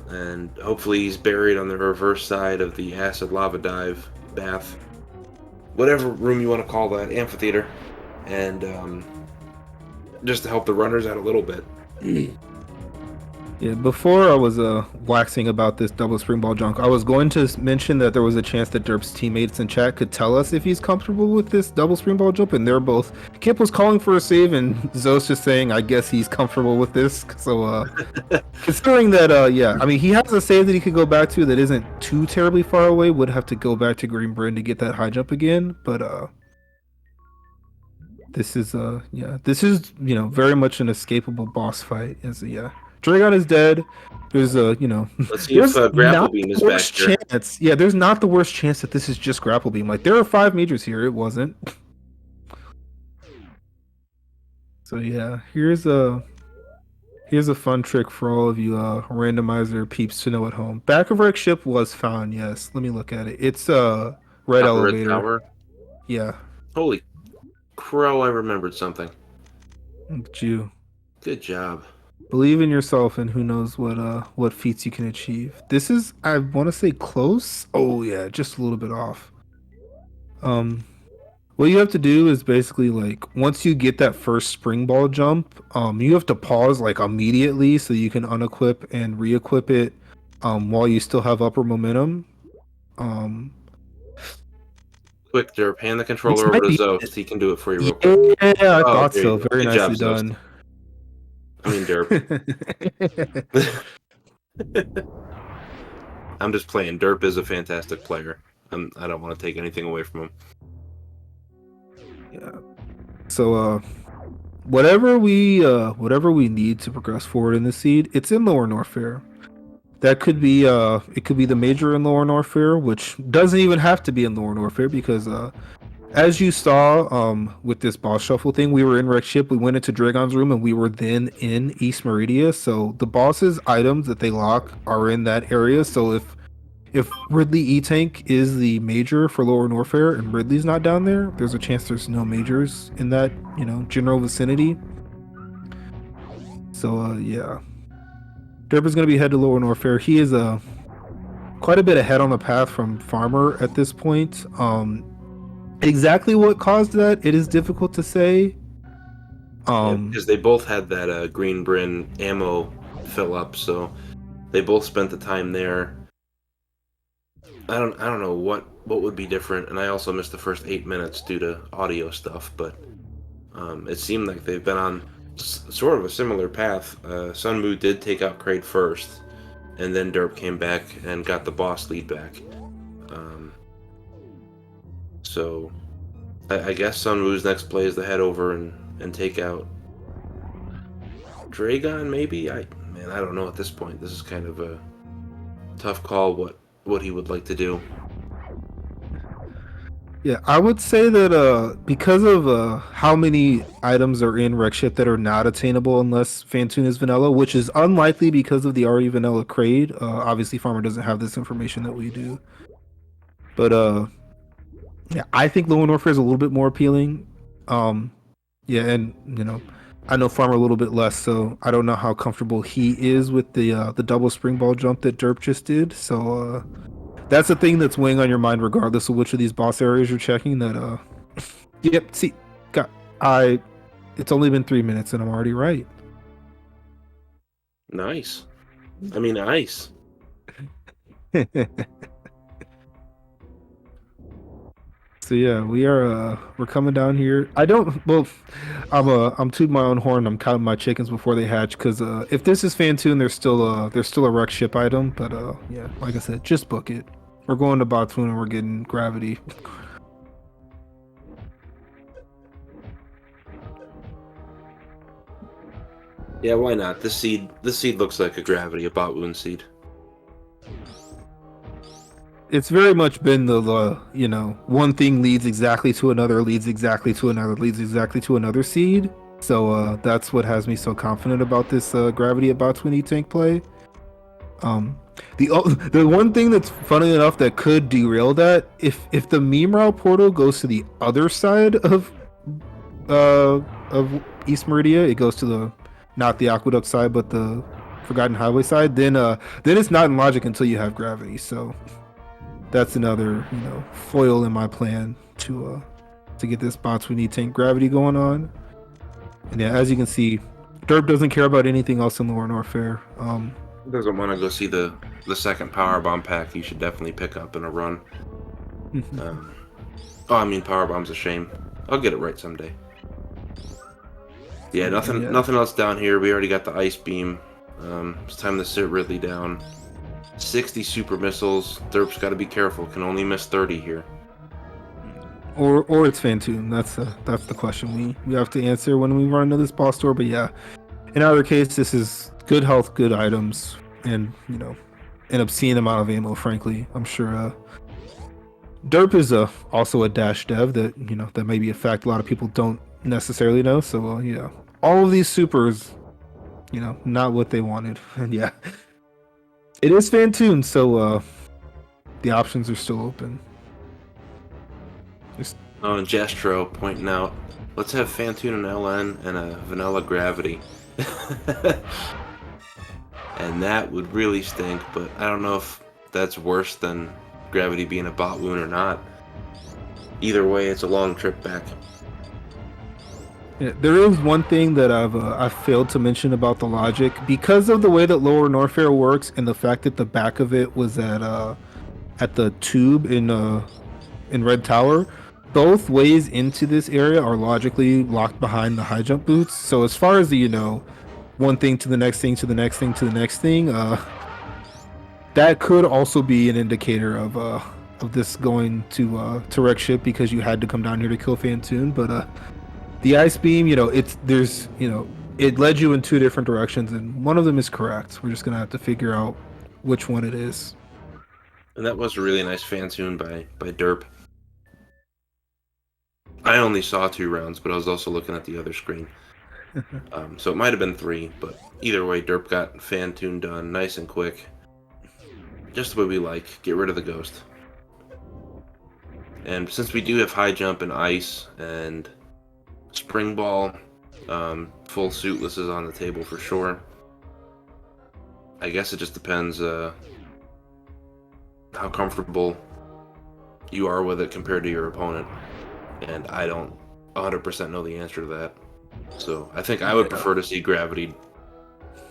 And hopefully he's buried on the reverse side of the acid lava dive bath. Whatever room you want to call that, amphitheater. And just to help the runners out a little bit. Yeah, before I was waxing about this double spring ball junk, I was going to mention that there was a chance that Derp's teammates in chat could tell us if he's comfortable with this double spring ball jump, and they're both. Kip was calling for a save, and Zoe's just saying, "I guess he's comfortable with this." So, considering that, yeah, I mean, he has a save that he could go back to that isn't too terribly far away. Would have to go back to Green Bryn to get that high jump again, but this is very much an escapable boss fight. Yeah. Dragon is dead. There's Let's see if there's Grapple not Beam is the back worst here. chance. Yeah, there's not the worst chance that this is just grapple beam. Like there are 5 majors here. It wasn't. So yeah, here's a fun trick for all of you randomizer peeps to know at home. Back of Wreck Ship was found. Yes, let me look at it. It's red Top of Red elevator. Tower. Yeah, Holy crow, I remembered something. look at you. Good job. Believe in yourself, and who knows what feats you can achieve. This is, I want to say, close. Oh yeah, just a little bit off. What you have to do is basically like once you get that first spring ball jump, you have to pause like immediately so you can unequip and re-equip it, while you still have upper momentum. Um, Quick, Derp, hand the this controller over might to be Zoe it. so he can do it for you real quick. Yeah, I Oh, thought there you so. go. Very Good job, nicely Zoe. done. I mean, Derp. I'm just playing. Derp is a fantastic player. I don't want to take anything away from him. Yeah. So whatever we need to progress forward in the seed, it's in Lower Norfair. That could be it could be the major in Lower Norfair, which doesn't even have to be in Lower Norfair because as you saw with this boss shuffle thing, we were in Wreck Ship, we went into Dragon's room, and we were then in East Meridia. So the boss's items that they lock are in that area. So if Ridley E Tank is the major for Lower Norfair and Ridley's not down there, there's a chance there's no majors in that general vicinity. So yeah, Derp is gonna be head to Lower Norfair. He is quite a bit ahead on the path from Farmer at this point. Exactly what caused that, it is difficult to say. Because they both had that Green Bryn ammo fill up, so they both spent the time there. I don't know what would be different, and I also missed the first 8 minutes due to audio stuff, but it seemed like they've been on sort of a similar path. Sunmu did take out Kraid first, and then Derp came back and got the boss lead back. So I guess Sunwoo's next play is to head over and take out Dragon, maybe? I don't know at this point. This is kind of a tough call what he would like to do. Yeah, I would say that because of how many items are in Wreck Ship that are not attainable unless Fantoon is vanilla, which is unlikely because of the already vanilla Kraid. Obviously, Farmer doesn't have this information that we do. But yeah, I think Lower Norfair is a little bit more appealing. Yeah, and I know Farmer a little bit less, so I don't know how comfortable he is with the double spring ball jump that Derp just did. So that's the thing that's weighing on your mind, regardless of which of these boss areas you're checking. That Yep. See, got I. It's only been 3 minutes and I'm already right. Nice. I mean, nice. So yeah, we're coming down here. I don't well, I'm tooting my own horn. I'm counting my chickens before they hatch because if this is Fantoon, there's still a wreck ship item. But yeah, like I said, just book it. We're going to Botfoon and we're getting gravity. Yeah, why not? This seed looks like a gravity, a bot wound seed. It's very much been the one thing leads exactly to another, leads exactly to another, leads exactly to another seed. So that's what has me so confident about this gravity at Botfoon tank play. The one thing that's funny enough that could derail that if the meme route portal goes to the other side of East Meridia, it goes to the not the aqueduct side but the Forgotten Highway side, then it's not in logic until you have gravity. So that's another foil in my plan to get this Botswini tank gravity going on. And yeah, as you can see, Derp doesn't care about anything else in Lower Norfair. Doesn't want to go see the second power bomb pack. You should definitely pick up in a run. I mean, power bomb's a shame. I'll get it right someday. Yeah, nothing else down here. We already got the ice beam. It's time to sit Ridley down. 60 super missiles. Derp's got to be careful. Can only miss 30 here. Or it's Fantoon. That's the question we have to answer when we run into this boss door. But yeah, in either case, this is good health, good items, and an obscene amount of ammo. Frankly, I'm sure Derp is also a dash dev that that may be a fact a lot of people don't necessarily know. So yeah, all of these supers, not what they wanted. And yeah, it is Fantoon, so the options are still open. Oh, and Jestro pointing out, let's have Fantoon and LN and a vanilla gravity. And that would really stink, but I don't know if that's worse than gravity being a bot wound or not. Either way, it's a long trip back. Yeah, there is one thing that I've failed to mention about the logic because of the way that Lower Norfair works and the fact that the back of it was at the tube in Red Tower. Both ways into this area are logically locked behind the high jump boots. So as far as the one thing to the next thing to the next thing to the next thing, that could also be an indicator of this going to wreck ship because you had to come down here to kill Fantoon. But the ice beam, it led you in two different directions, and one of them is correct. We're just gonna have to figure out which one it is. And that was a really nice Fantoon by Derp. I only saw 2 rounds, but I was also looking at the other screen. So it might have been 3, but either way, Derp got Fantoon done nice and quick. Just the way we like. Get rid of the ghost. And since we do have high jump and ice and spring ball, full suitless is on the table for sure. I guess it just depends how comfortable you are with it compared to your opponent. And I don't 100% know the answer to that. So I think I would prefer to see gravity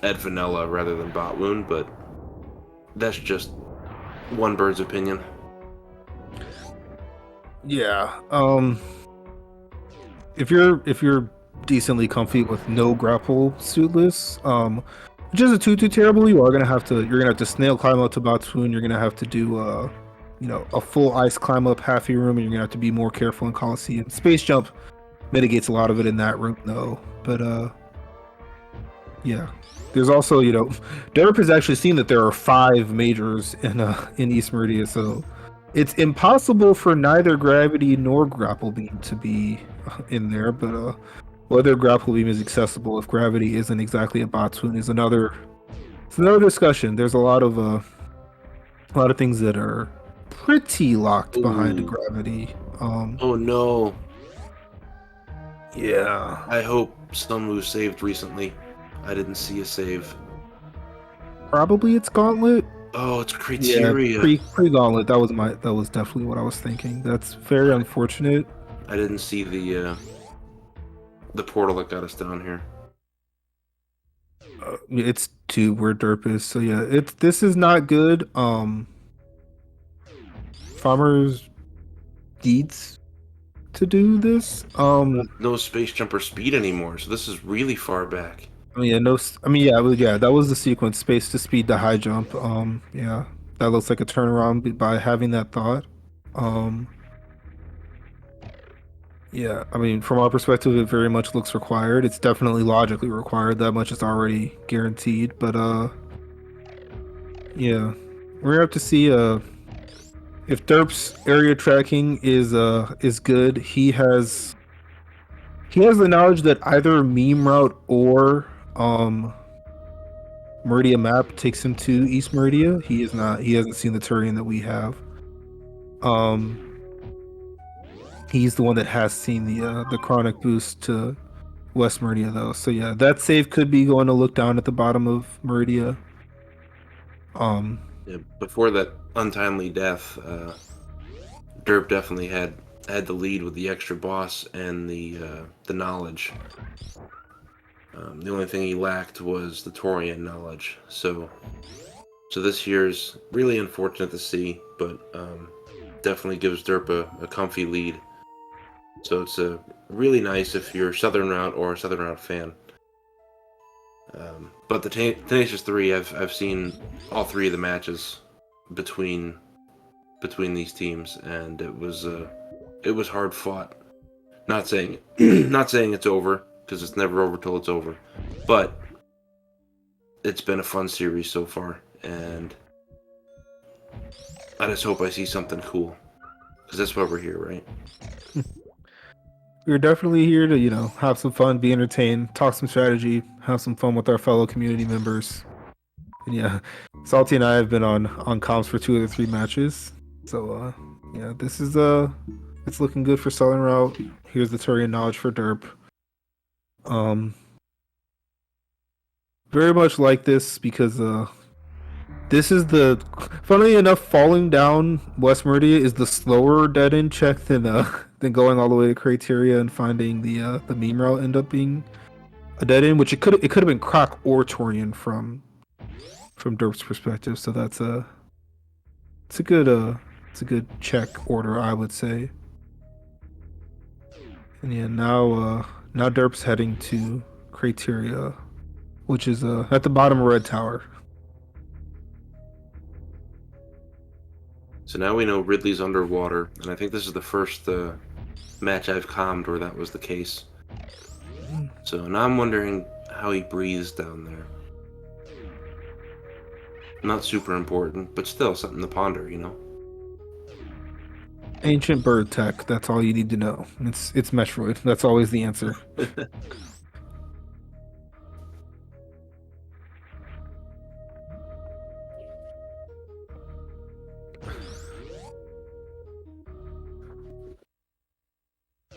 at vanilla rather than bot wound, but that's just one bird's opinion. Yeah. If you're decently comfy with no grapple suitless, which isn't too terrible, you're gonna have to snail climb up to Botfoon. You're gonna have to do a full ice climb up half your room, and you're gonna have to be more careful in Coliseum. Space jump mitigates a lot of it in that room though. But yeah. There's also, Derp has actually seen that there are 5 majors in East Meridia, so it's impossible for neither gravity nor grapple beam to be in there. But whether grapple beam is accessible if gravity isn't exactly a Botfoon is another discussion. There's a lot of things that are pretty locked behind gravity. Oh no. Yeah. I hope Sunwoo saved recently. I didn't see a save. Probably it's Gauntlet. Oh, it's criteria. Yeah, pre-Gauntlet. That was definitely what I was thinking. That's very unfortunate. I didn't see the portal that got us down here. It's tube where derp is. So yeah, it's this is not good. Farmers needs to do this. No space jumper speed anymore, so this is really far back. I mean, yeah, no. I mean, yeah, yeah. That was the sequence: space to speed to high jump. Yeah, that looks like a turnaround by having that thought. Um, yeah. I mean, from our perspective, it very much looks required. It's definitely logically required. That much is already guaranteed. But yeah, we're gonna have to see if Derp's area tracking is good. He has the knowledge that either meme route or Meridia map takes him to East Meridia. He is not. He hasn't seen the terrain that we have. Um, he's the one that has seen the chronic boost to West Meridia though. So yeah, that save could be going to look down at the bottom of Meridia. Um, Yeah, before that untimely death, Derp definitely had the lead with the extra boss and the knowledge. The only thing he lacked was the Torian knowledge. So this year's really unfortunate to see, but definitely gives Derp a comfy lead. So it's really nice if you're Southern Route or a Southern Route fan. But the Tenacious 3, I've seen all three of the matches between these teams, and it was hard fought. Not saying not saying it's over, because it's never over till it's over, but it's been a fun series so far, and I just hope I see something cool, because that's why we're here, right? we're definitely here to have some fun, be entertained, talk some strategy, have some fun with our fellow community members. And yeah, Salty and I have been on comps for 2 of the 3 matches. So yeah, this is it's looking good for Southern Route. Here's the Turian knowledge for Derp. Um Very much like this because this is the funnily enough, falling down West Meridia is the slower dead end check than going all the way to Criteria and finding the meme route end up being a dead end, which it could have been Croc or Torian from Derp's perspective. So it's a good it's a good check order, I would say. And yeah, now Derp's heading to Criteria, which is at the bottom of Red Tower. So now we know Ridley's underwater, and I think this is the first match I've commed where that was the case. So now I'm wondering how he breathes down there. Not super important, but still something to ponder, you know? Ancient bird tech. That's all you need to know. It's Metroid. That's always the answer.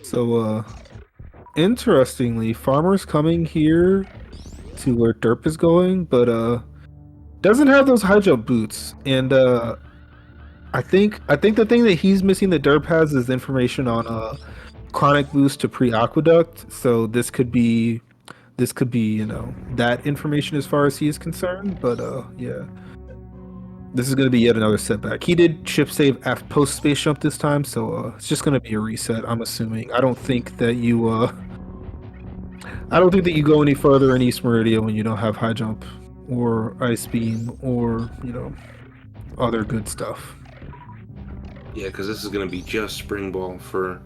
So interestingly, Farmer's coming here to where Derp is going, but doesn't have those high jump boots. And I think the thing that he's missing that Derp has is information on chronic boost to pre-aqueduct. So this could be that information as far as he is concerned. But yeah, this is going to be yet another setback. He did chip save after post space jump this time, so it's just going to be a reset. I'm assuming. I don't think that you go any further in East Meridia when you don't have high jump or ice beam or other good stuff. Yeah, because this is going to be just spring ball for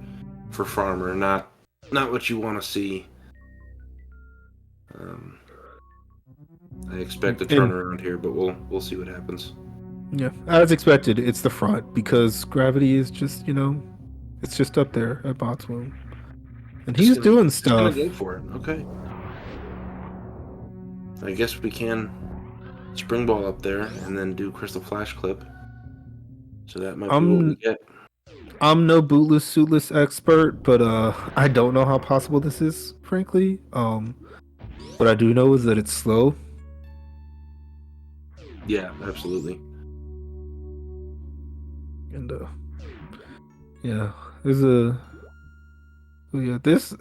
Farmer, not what you want to see. I expect a turnaround here, but we'll see what happens. Yeah, as expected, it's the front because gravity is just it's just up there at Botswoom, and he's doing stuff. Gonna go for it. Okay. I guess we can spring ball up there and then do crystal flash clip. So that might be what we get. I'm no bootless suitless expert, but I don't know how possible this is, frankly. What I do know is that it's slow. Yeah, absolutely. And yeah, there's a Yeah, this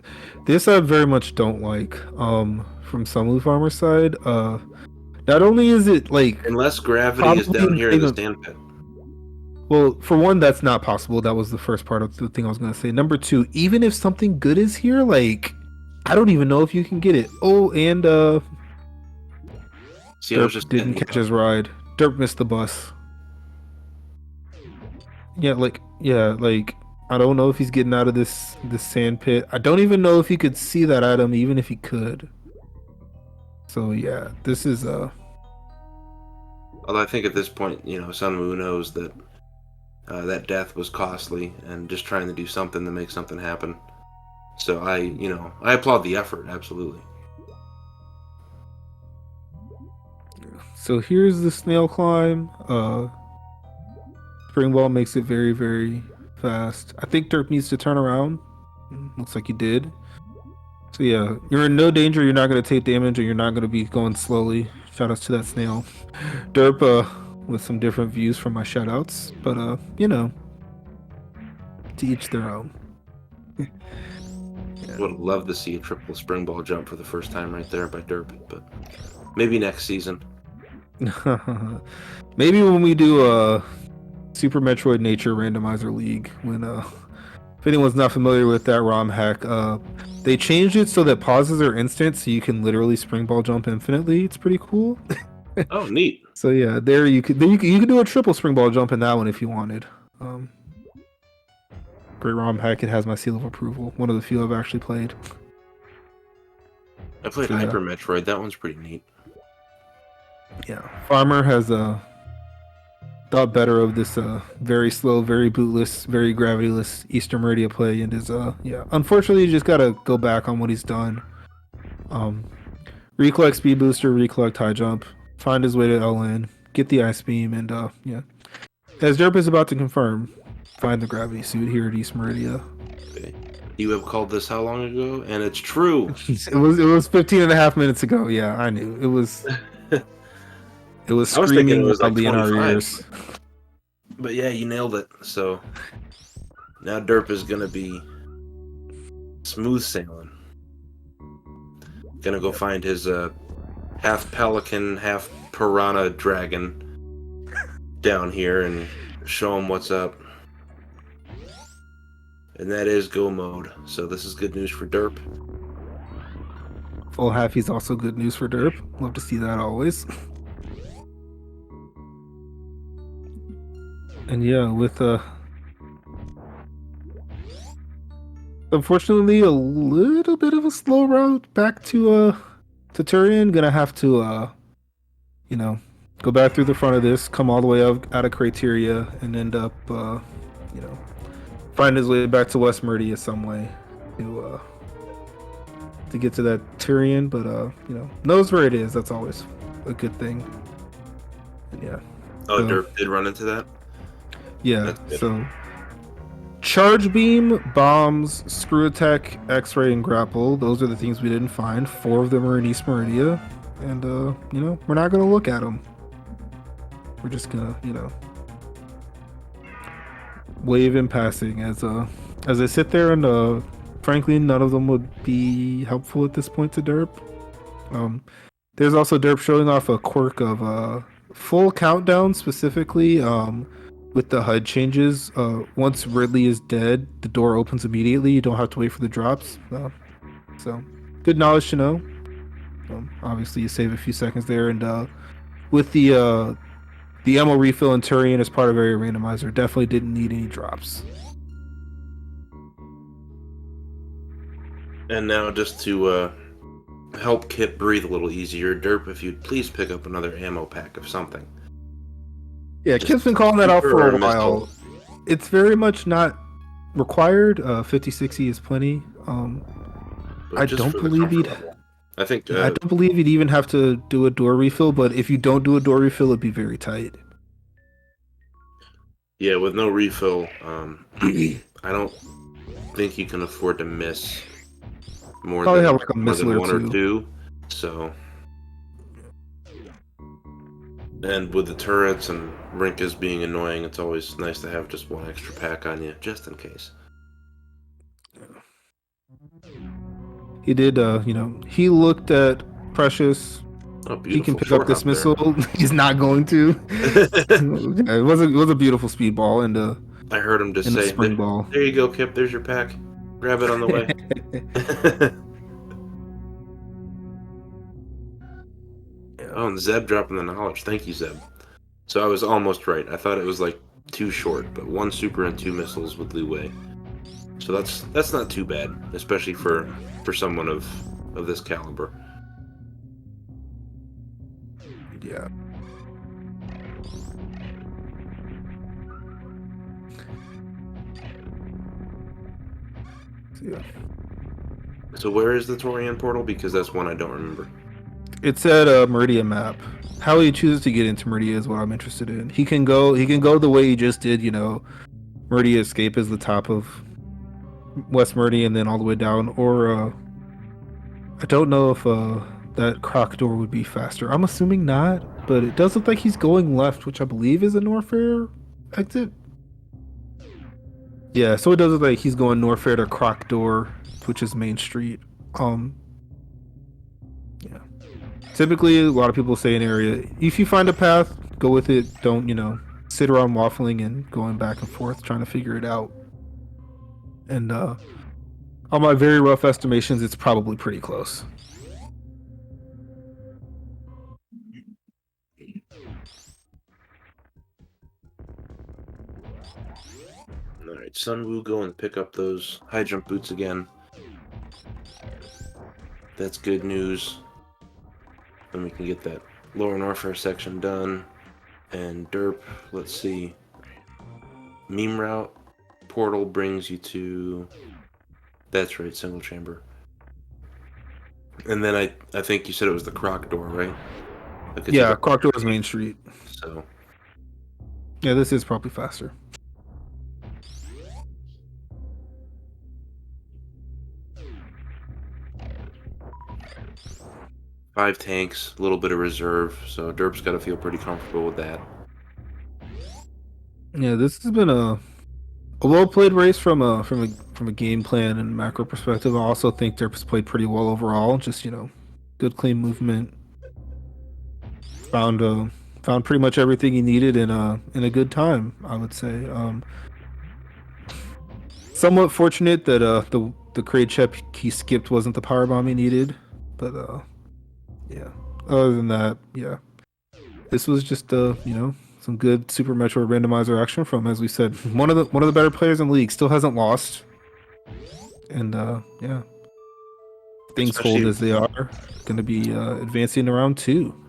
I very much don't like. From some farmer side, not only is it like Unless gravity is probably down not here in the even sand pit. well, for one, that's not possible. That was the first part of the thing I was gonna say. Number two, even if something good is here, like I don't even know if you can get it. Oh, and See, I was Derp just didn't getting you catch though. his ride. Derp missed the bus. Yeah, like I don't know if he's getting out of this sand pit. I don't even know if he could see that item, even if he could. So yeah, this is Although I think at this point, Sunwoo knows that that death was costly and just trying to do something to make something happen. So I applaud the effort, absolutely. so here's the snail climb. Spring ball makes it very, very fast. I think Derp needs to turn around. Looks like he did. So yeah, you're in no danger. You're not gonna take damage, and you're not gonna be going slowly. Shout outs to that snail. Derp, with some different views from my shout outs, but to each their own. Yeah. Would love to see a triple spring ball jump for the first time right there by Derp, but maybe next season. Maybe when we do a Super Metroid Nature Randomizer League, when if anyone's not familiar with that ROM hack, they changed it so that pauses are instant, so you can literally spring ball jump infinitely. It's pretty cool. Oh, neat. So yeah, there you could do a triple spring ball jump in that one if you wanted. Um, Great ROM hack. It has my seal of approval. One of the few I've actually played. I played So yeah, Hyper Metroid. That one's pretty neat. yeah. Farmer has thought better of this very slow, very bootless, very gravityless Eastern Meridia play, and is yeah. Unfortunately, you just gotta go back on what he's done. Um, recollect speed booster, recollect high jump, find his way to LN, get the ice beam, and yeah. As Derp is about to confirm, find the gravity suit here at East Meridia. Okay. You have called this how long ago? And it's true. It was 15 and a half minutes ago. Yeah, I knew. It was I was thinking it screaming was like loudly in our 25. ears. But yeah, you nailed it. So now Derp is going to be smooth sailing. Gonna go find his half pelican, half piranha dragon down here and show him what's up. And that is go mode. So this is good news for Derp. Full half, he's also good news for Derp. Love to see that always. And yeah, with unfortunately a little bit of a slow route back to Turian. Gonna have to you know go back through the front of this, come all the way out of Criteria, and end up you know find his way back to West Meridia some way to get to that Tyrion, but knows where it is. That's always a good thing. And yeah. Oh, So, Derp did run into that? yeah. That's good. So charge beam, bombs, screw attack, X-ray, and grapple. Those are the things we didn't find. 4 of them are in East Meridia, and we're not gonna look at them. We're just gonna wave in passing as I sit there, and frankly, none of them would be helpful at this point to Derp. There's also Derp showing off a quirk of full countdown, specifically with the HUD changes. Once Ridley is dead, the door opens immediately. You don't have to wait for the drops. So good knowledge to know. Obviously, you save a few seconds there, and with the ammo refill in Turian as part of area randomizer, definitely didn't need any drops. And now just to help Kip breathe a little easier, Derp, if you'd please pick up another ammo pack of something. Yeah, Just Kip's been calling that out super for or a a missile. while. It's very much not required. 50-60 is plenty. But I just don't for the believe comfort he'd. level. I think I don't believe you'd even have to do a door refill, but if you don't do a door refill, it'd be very tight. yeah, with no refill, I don't think you can afford to miss more Probably than have like a more missile than or one or two. two. So, and with the turrets and Rinkas being annoying, it's always nice to have just one extra pack on you, just in case. He did. He looked at Precious. Oh, He can beautiful pick up short this hop there. missile. He's not going to. Yeah, it was a beautiful speed ball I heard him just and a say, spring ball. there you go, Kip. There's your pack. Grab it on the way." Yeah. Oh, and Zeb dropping the knowledge. Thank you, Zeb. So I was almost right. I thought it was like too short, but one super and two missiles with leeway. So that's not too bad, especially for someone of this caliber. Yeah. So, yeah. So where is the Torian portal? Because that's one I don't remember. It's at a Meridia map. How he chooses to get into Meridia is what I'm interested in. He can go the way he just did. Meridia Escape is the top of West Meridia and then all the way down. Or I don't know if that croc door would be faster. I'm assuming not, but it does look like he's going left, which I believe is a Norfair exit. Yeah, so it does look like he's going Norfair to Croc Door, which is Main Street. Yeah. Typically, a lot of people say an area, if you find a path, go with it. Don't, sit around waffling and going back and forth trying to figure it out. And on my very rough estimations, it's probably pretty close. Alright, Sunwoo go and pick up those high jump boots again. That's good news. Then we can get that lower Norfair section done. And Derp, let's see. Meme route. Portal brings you to... That's right, single chamber. And then I think you said it was the croc door, right? Yeah, Croc Door is Main Street. So... Yeah, this is probably faster. Five tanks, a little bit of reserve, so Derp's got to feel pretty comfortable with that. Yeah, this has been a well played race from a game plan and macro perspective. I also think Derp's played pretty well overall. Just good clean movement. Found pretty much everything he needed in a good time. I would say. Somewhat fortunate that the crate chip he skipped wasn't the power bomb he needed, but yeah. Other than that, yeah, this was just some good Super Metroid randomizer action from, as we said, one of the better players in the league. Still hasn't lost, and yeah, things hold as they are. Going to be advancing to round 2.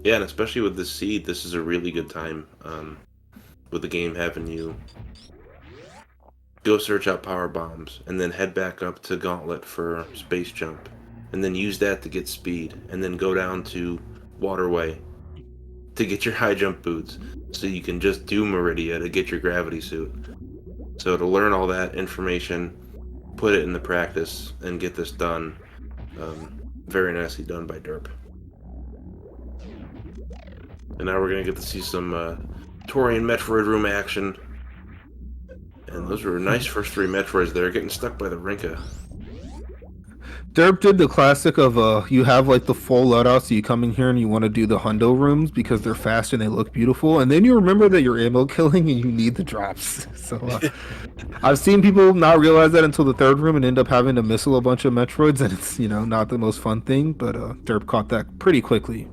Yeah, and especially with this seed, this is a really good time with the game having you go search out power bombs and then head back up to Gauntlet for space jump and then use that to get speed and then go down to Waterway to get your high jump boots so you can just do Meridia to get your gravity suit. So to learn all that information, put it into practice, and get this done, very nicely done by Derp. And now we're going to get to see some Torian Metroid room action. And those were nice first 3 Metroids there, getting stuck by the Rinka. Derp did the classic of you have like the full loadout, so you come in here and you want to do the hundo rooms because they're fast and they look beautiful, and then you remember that you're ammo killing and you need the drops. So I've seen people not realize that until the 3rd room and end up having to missile a bunch of Metroids, and it's not the most fun thing. But Derp caught that pretty quickly.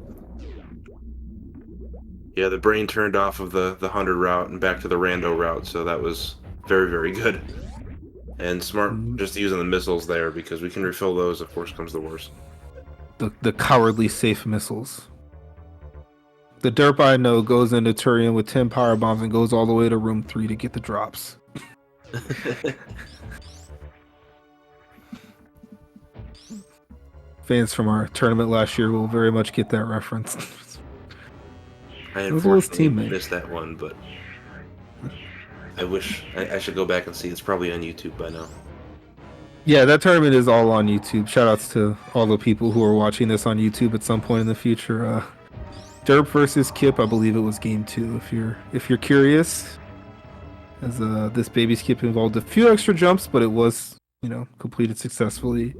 Yeah, the brain turned off of the 100 route and back to the Rando route, so that was very, very good. And smart just using the missiles there, because we can refill those if worse comes to worse. The cowardly safe missiles. The Derp I know goes into Turian with 10 power bombs and goes all the way to room 3 to get the drops. Fans from our tournament last year will very much get that reference. I unfortunately missed that one, but I wish I should go back and see. It's probably on YouTube by now. Yeah, that tournament is all on YouTube. Shoutouts to all the people who are watching this on YouTube at some point in the future. Derp versus Kip, I believe it was game 2. If you're curious, as this baby skip involved a few extra jumps, but it was completed successfully.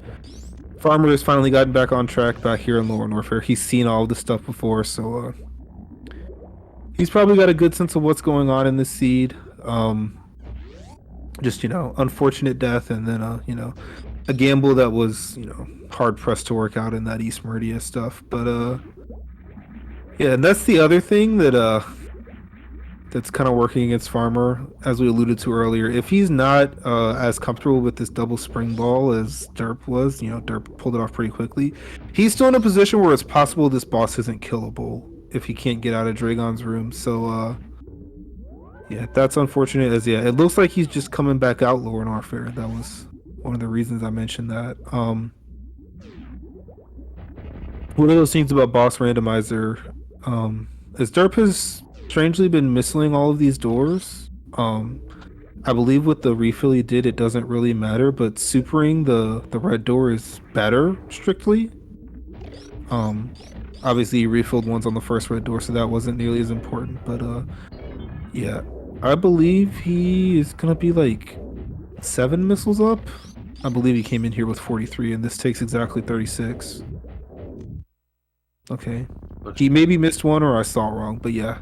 Farmer has finally gotten back on track back here in Lower Norfair. He's seen all of this stuff before, so he's probably got a good sense of what's going on in this seed. Just unfortunate death, and then a gamble that was hard pressed to work out in that East Meridia stuff. But yeah, and that's the other thing that's kind of working against Farmer, as we alluded to earlier. If he's not as comfortable with this double spring ball as Derp was, Derp pulled it off pretty quickly. He's still in a position where it's possible this boss isn't killable if he can't get out of Dragon's room. So yeah, that's unfortunate. As it looks like he's just coming back out Lower Norfair. That was one of the reasons I mentioned that. One of those things about boss randomizer is Derp has strangely been missing all of these doors. I believe with the refill he did, it doesn't really matter, but supering the red door is better strictly. Obviously he refilled ones on the first red door, so that wasn't nearly as important. But yeah, I believe he is gonna be like 7 missiles up. I believe he came in here with 43, and this takes exactly 36. Okay. He maybe missed one, or I saw it wrong, but yeah.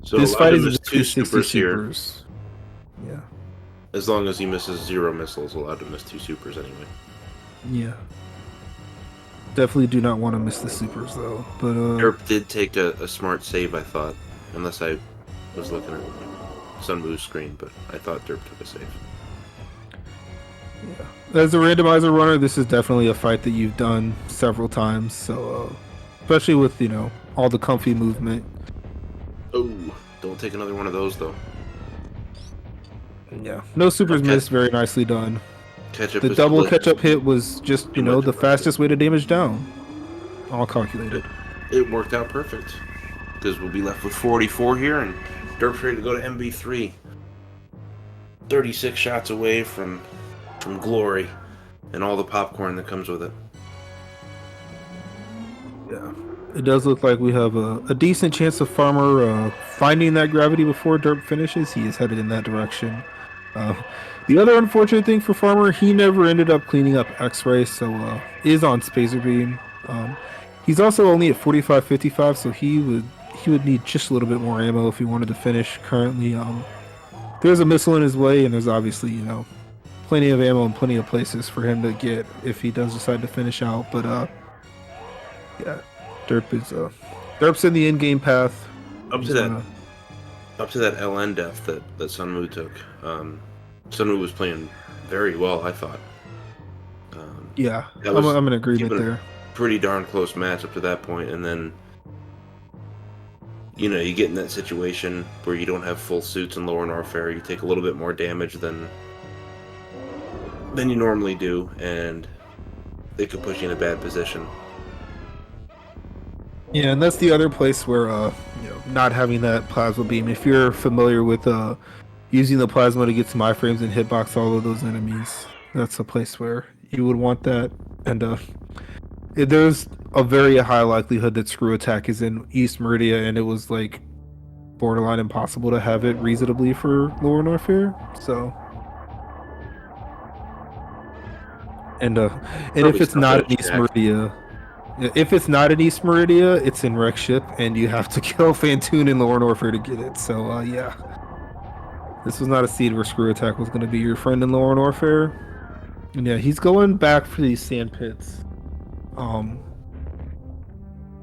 So this fight is miss 2 supers here. Supers. Yeah. As long as he misses 0 missiles, allowed to miss 2 supers anyway. Yeah. Definitely do not want to miss the supers though. But Derp did take a smart save, I thought, unless I was looking at Sunwoo's screen, but I thought Derp took a save. Yeah. As a randomizer runner, this is definitely a fight that you've done several times. So, especially with all the comfy movement. Oh, don't take another one of those though. Yeah, no supers missed. Very nicely done. The double catch-up hit was just the fastest way to damage down. All calculated. It worked out perfect because we'll be left with 44 here, and Derp's ready to go to MB3. 36 shots away from glory and all the popcorn that comes with it. Yeah, it does look like we have a decent chance of Farmer finding that gravity before Derp finishes. He is headed in that direction. The other unfortunate thing for Farmer, he never ended up cleaning up X-Ray, so is on Spacer Beam. He's also only at 45-55, so he would need just a little bit more ammo if he wanted to finish. Currently, there's a missile in his way, and there's obviously plenty of ammo and plenty of places for him to get if he does decide to finish out. But yeah, Derp's in the in-game path. Up to that LN death that Sunwoo took. Sunwoo was playing very well, I thought. Yeah, I'm in agreement there. Pretty darn close match up to that point, and then you get in that situation where you don't have full suits in Lower Norfair. You take a little bit more damage than you normally do, and it could put you in a bad position. Yeah, and that's the other place where not having that plasma beam. If you're familiar with using the plasma to get some iframes and hitbox all of those enemies, that's a place where you would want that. And there's a very high likelihood that Screw Attack is in East Meridia, and it was like borderline impossible to have it reasonably for Lower Norfair. So, and if it's not in East Meridia. If it's not in East Meridia, it's in Wreck Ship, and you have to kill Fantoon in Lower Norfair to get it. So, yeah. This was not a seed where Screw Attack was going to be your friend in Lower Norfair. And yeah, he's going back for these sand pits.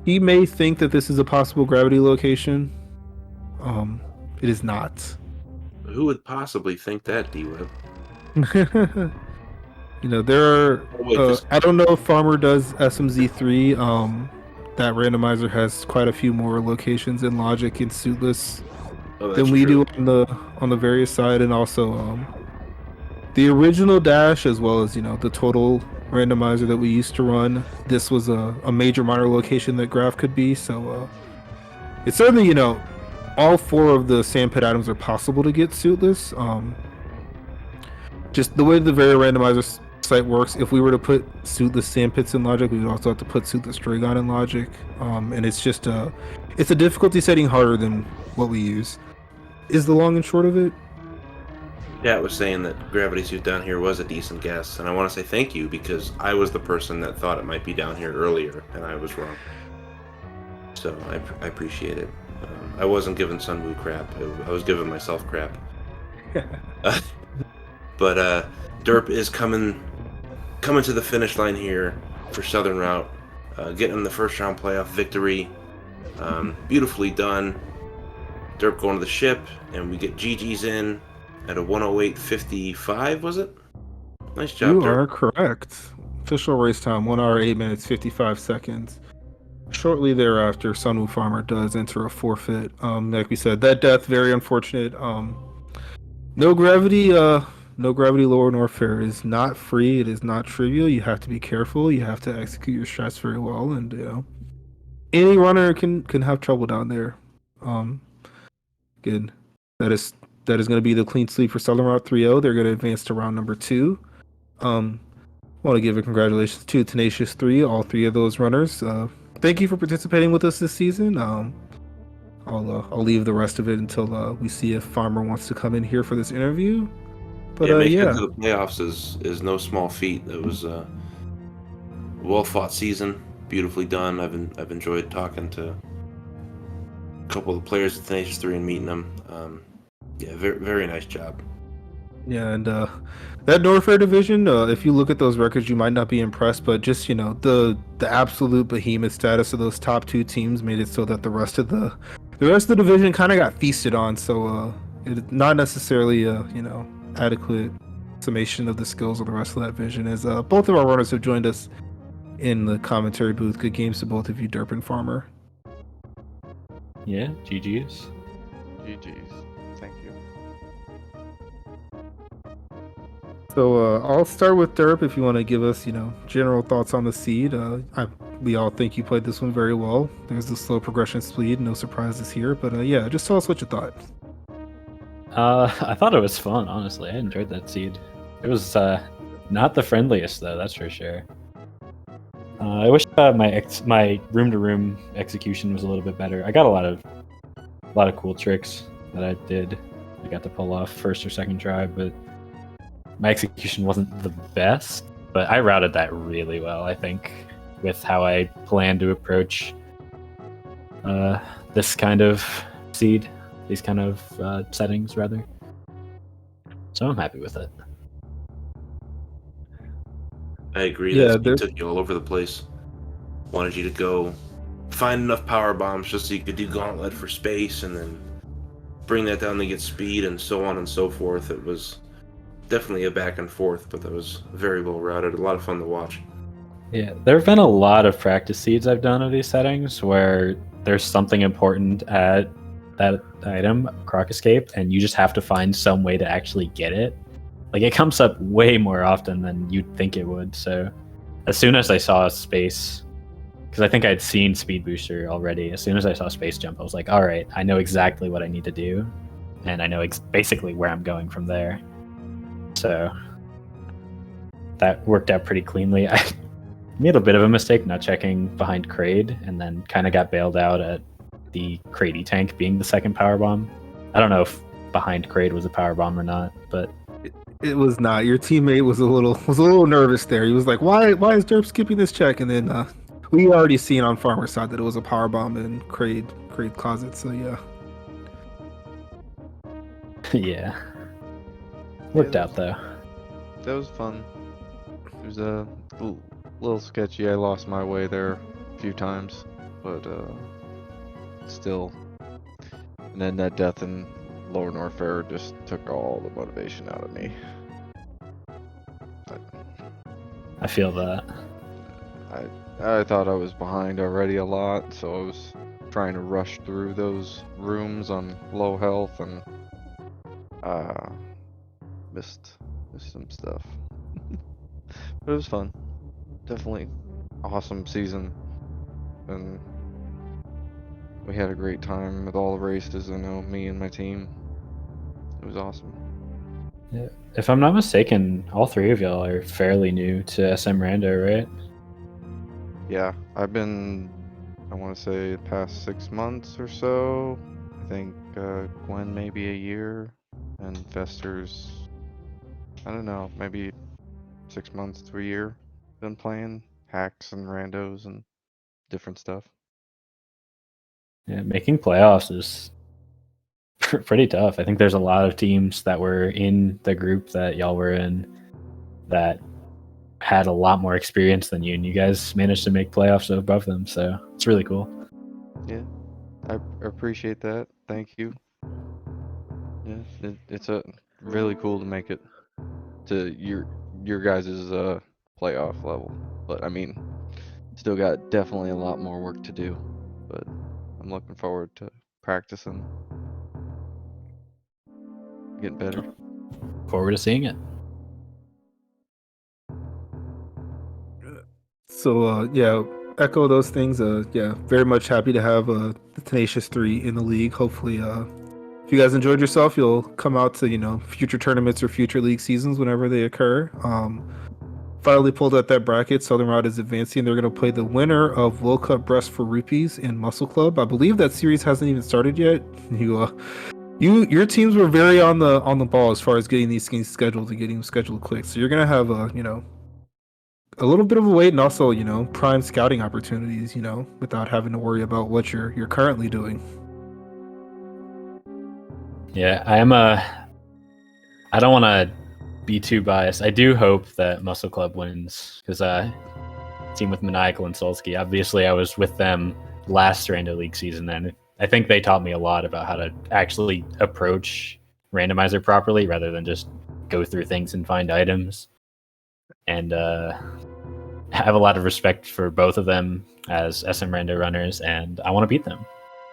He may think that this is a possible gravity location. It is not. Who would possibly think that, D-Web? There are. I don't know if Farmer does SMZ3. That randomizer has quite a few more locations in Logic and Suitless than we do on the various side, and also the original Dash, as well as the total randomizer that we used to run. This was a major minor location that Graph could be. So it's certainly all 4 of the sandpit items are possible to get Suitless. Just the way the Vari randomizer site works, if we were to put Suitless sandpits in Logic, we would also have to put Suitless Dragon in Logic, and it's just it's a difficulty setting harder than what we use, is the long and short of it. Yeah, it was saying that Gravity Suit down here was a decent guess, and I want to say thank you because I was the person that thought it might be down here earlier, and I was wrong. So I appreciate it. I wasn't giving Sunwoo crap. I was giving myself crap. But Derp is coming to the finish line here for Southern Route, getting the first round playoff victory. Beautifully done. Derp going to the ship, and we get GG's in at a 108.55, was it? Nice job, You Derp. are correct. Official race time 1 hour 8 minutes 55 seconds. Shortly thereafter, Sunwoo Farmer does enter a forfeit. Like we said, that death very unfortunate. No gravity. No gravity lower Norfair is not free. It is not trivial. You have to be careful. You have to execute your strats very well, and any runner can have trouble down there. Um, Good. That is that is going to be the clean sweep for Southern Route 3-0. They're going to advance to round number 2. Um, I want to give a congratulations to Tenacious 3, all 3 of those runners. Thank you for participating with us this season. I'll leave the rest of it until we see if Farmer wants to come in here for this interview. But Yeah, making it yeah, to the playoffs is no small feat. It was a well fought season, beautifully done. I've enjoyed talking to a couple of the players at Tenacious 3 and meeting them. Yeah, very nice job. yeah, and that Norfair division, if you look at those records, you might not be impressed, but just the absolute behemoth status of those top 2 teams made it so that the rest of the division kind of got feasted on. So it's not necessarily a adequate summation of the skills of the rest of that division. As both of our runners have joined us in the commentary booth. Good games to both of you, Derp and Farmer. Yeah, GG's. GG's. Thank you. So I'll start with Derp if you want to give us, general thoughts on the seed. We all think you played this one very well. There's the slow progression speed, no surprises here. But yeah, just tell us what you thought. I thought it was fun, honestly. I enjoyed that seed. It was not the friendliest, though, that's for sure. I wish my room-to-room execution was a little bit better. I got a lot of cool tricks that I got to pull off first or second try, but my execution wasn't the best. But I routed that really well, I think, with how I plan to approach this kind of seed, these kind of settings, rather. So I'm happy with it. I agree. Yeah, That took you all over the place. Wanted you to go find enough power bombs just so you could do Gauntlet for space, and then bring that down to get speed, and so on and so forth. It was definitely a back and forth, but that was very well routed. A lot of fun to watch. Yeah, there have been a lot of practice seeds I've done of these settings where there's something important at that item, Croc Escape, and you just have to find some way to actually get it. Like, it comes up way more often than you'd think it would. So as soon as I saw space, because I think I'd seen Speed Booster already, as soon as I saw Space Jump, I was like, all right, I know exactly what I need to do, and I know basically where I'm going from there. So that worked out pretty cleanly. I made a bit of a mistake not checking behind Kraid, and then kind of got bailed out at the Crady tank being the second power bomb. I don't know if behind Kraid was a power bomb or not, but it was not. Your teammate was a little nervous there. He was like, "Why is Derp skipping this check?" And then we already seen on Farmer's side that it was a power bomb in Kraid closet. So yeah. yeah, worked out though. That was fun. It was a little sketchy. I lost my way there a few times, but still. And then that death in Lower Norfair just took all the motivation out of me. I feel that. I thought I was behind already a lot, so I was trying to rush through those rooms on low health and missed some stuff. But it was fun. Definitely awesome season, and we had a great time with all the races. I know me and my team. It was awesome. Yeah. If I'm not mistaken, all 3 of y'all are fairly new to SM Rando, right? Yeah, I've been, I want to say, the past 6 months or so. I think Gwen maybe a year, and Fester's I don't know, maybe 6 months to a year. Been playing hacks and randos and different stuff. Yeah, making playoffs is pretty tough. I think there's a lot of teams that were in the group that y'all were in that had a lot more experience than you, and you guys managed to make playoffs above them. So it's really cool. Yeah, I appreciate that. Thank you. Yeah, it's a really cool to make it to your guys' playoff level. But I mean, still got definitely a lot more work to do. But I'm looking forward to practicing, getting better. Forward to seeing it. So yeah, echo those things. Yeah, very much happy to have the Tenacious 3 in the league. Hopefully, if you guys enjoyed yourself, you'll come out to future tournaments or future league seasons whenever they occur. Finally pulled out that bracket. Southern Rod is advancing. They're going to play the winner of World Cup Breast for Rupees and Muscle Club. I believe that series hasn't even started yet. Your teams were very on the ball as far as getting these things scheduled and getting them scheduled quick. So you're gonna have a little bit of a wait, and also prime scouting opportunities. Without having to worry about what you're currently doing. Yeah, I don't want to be too biased. I do hope that Muscle Club wins because team with Maniacal and Solsky. Obviously, I was with them last Rando League season, and I think they taught me a lot about how to actually approach Randomizer properly rather than just go through things and find items. And I have a lot of respect for both of them as SM Rando runners, and I want to beat them.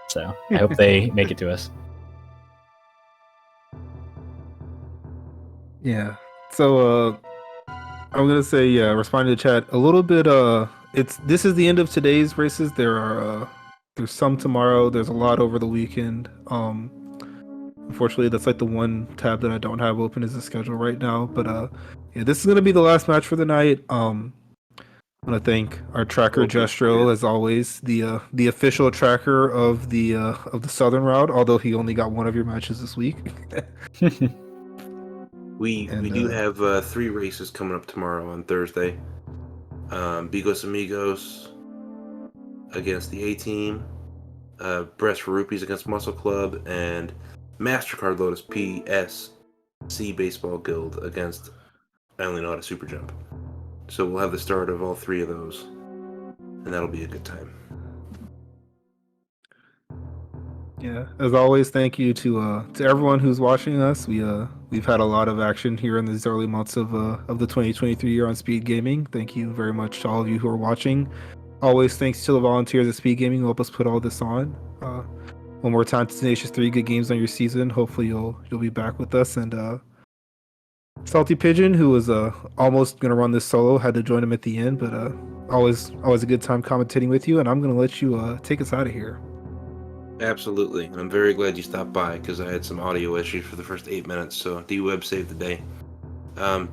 So I hope they make it to us. Yeah. So I'm gonna say responding to chat a little bit. This is the end of today's races. There's some tomorrow. There's a lot over the weekend. Unfortunately, that's like the one tab that I don't have open is the schedule right now. But yeah, this is gonna be the last match for the night. I want to thank our tracker Jestro, as always, the official tracker of the Southern Route. Although he only got one of your matches this week. We do have 3 races coming up tomorrow on Thursday. Bigos Amigos against the A Team, Breast for Rupees against Muscle Club, and MasterCard Lotus PSC Baseball Guild against I only know how to super jump. So we'll have the start of all 3 of those, and that'll be a good time. Yeah, as always, thank you to everyone who's watching us. We've had a lot of action here in these early months of the 2023 year on Speed Gaming. Thank you very much to all of you who are watching. Always thanks to the volunteers at Speed Gaming who help us put all this on. One more time, Tenacious 3, good games on your season. Hopefully you'll be back with us. And Salty Pigeon, who was almost gonna run this solo, had to join him at the end. But always a good time commentating with you. And I'm gonna let you take us out of here. Absolutely, and I'm very glad you stopped by because I had some audio issues for the first 8 minutes, so D-Web saved the day.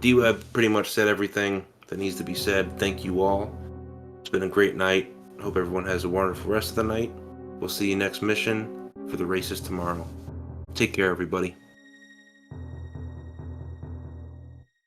D-Web pretty much said everything that needs to be said. Thank you all. It's been a great night. Hope everyone has a wonderful rest of the night. We'll see you next mission for the races tomorrow. Take care, everybody.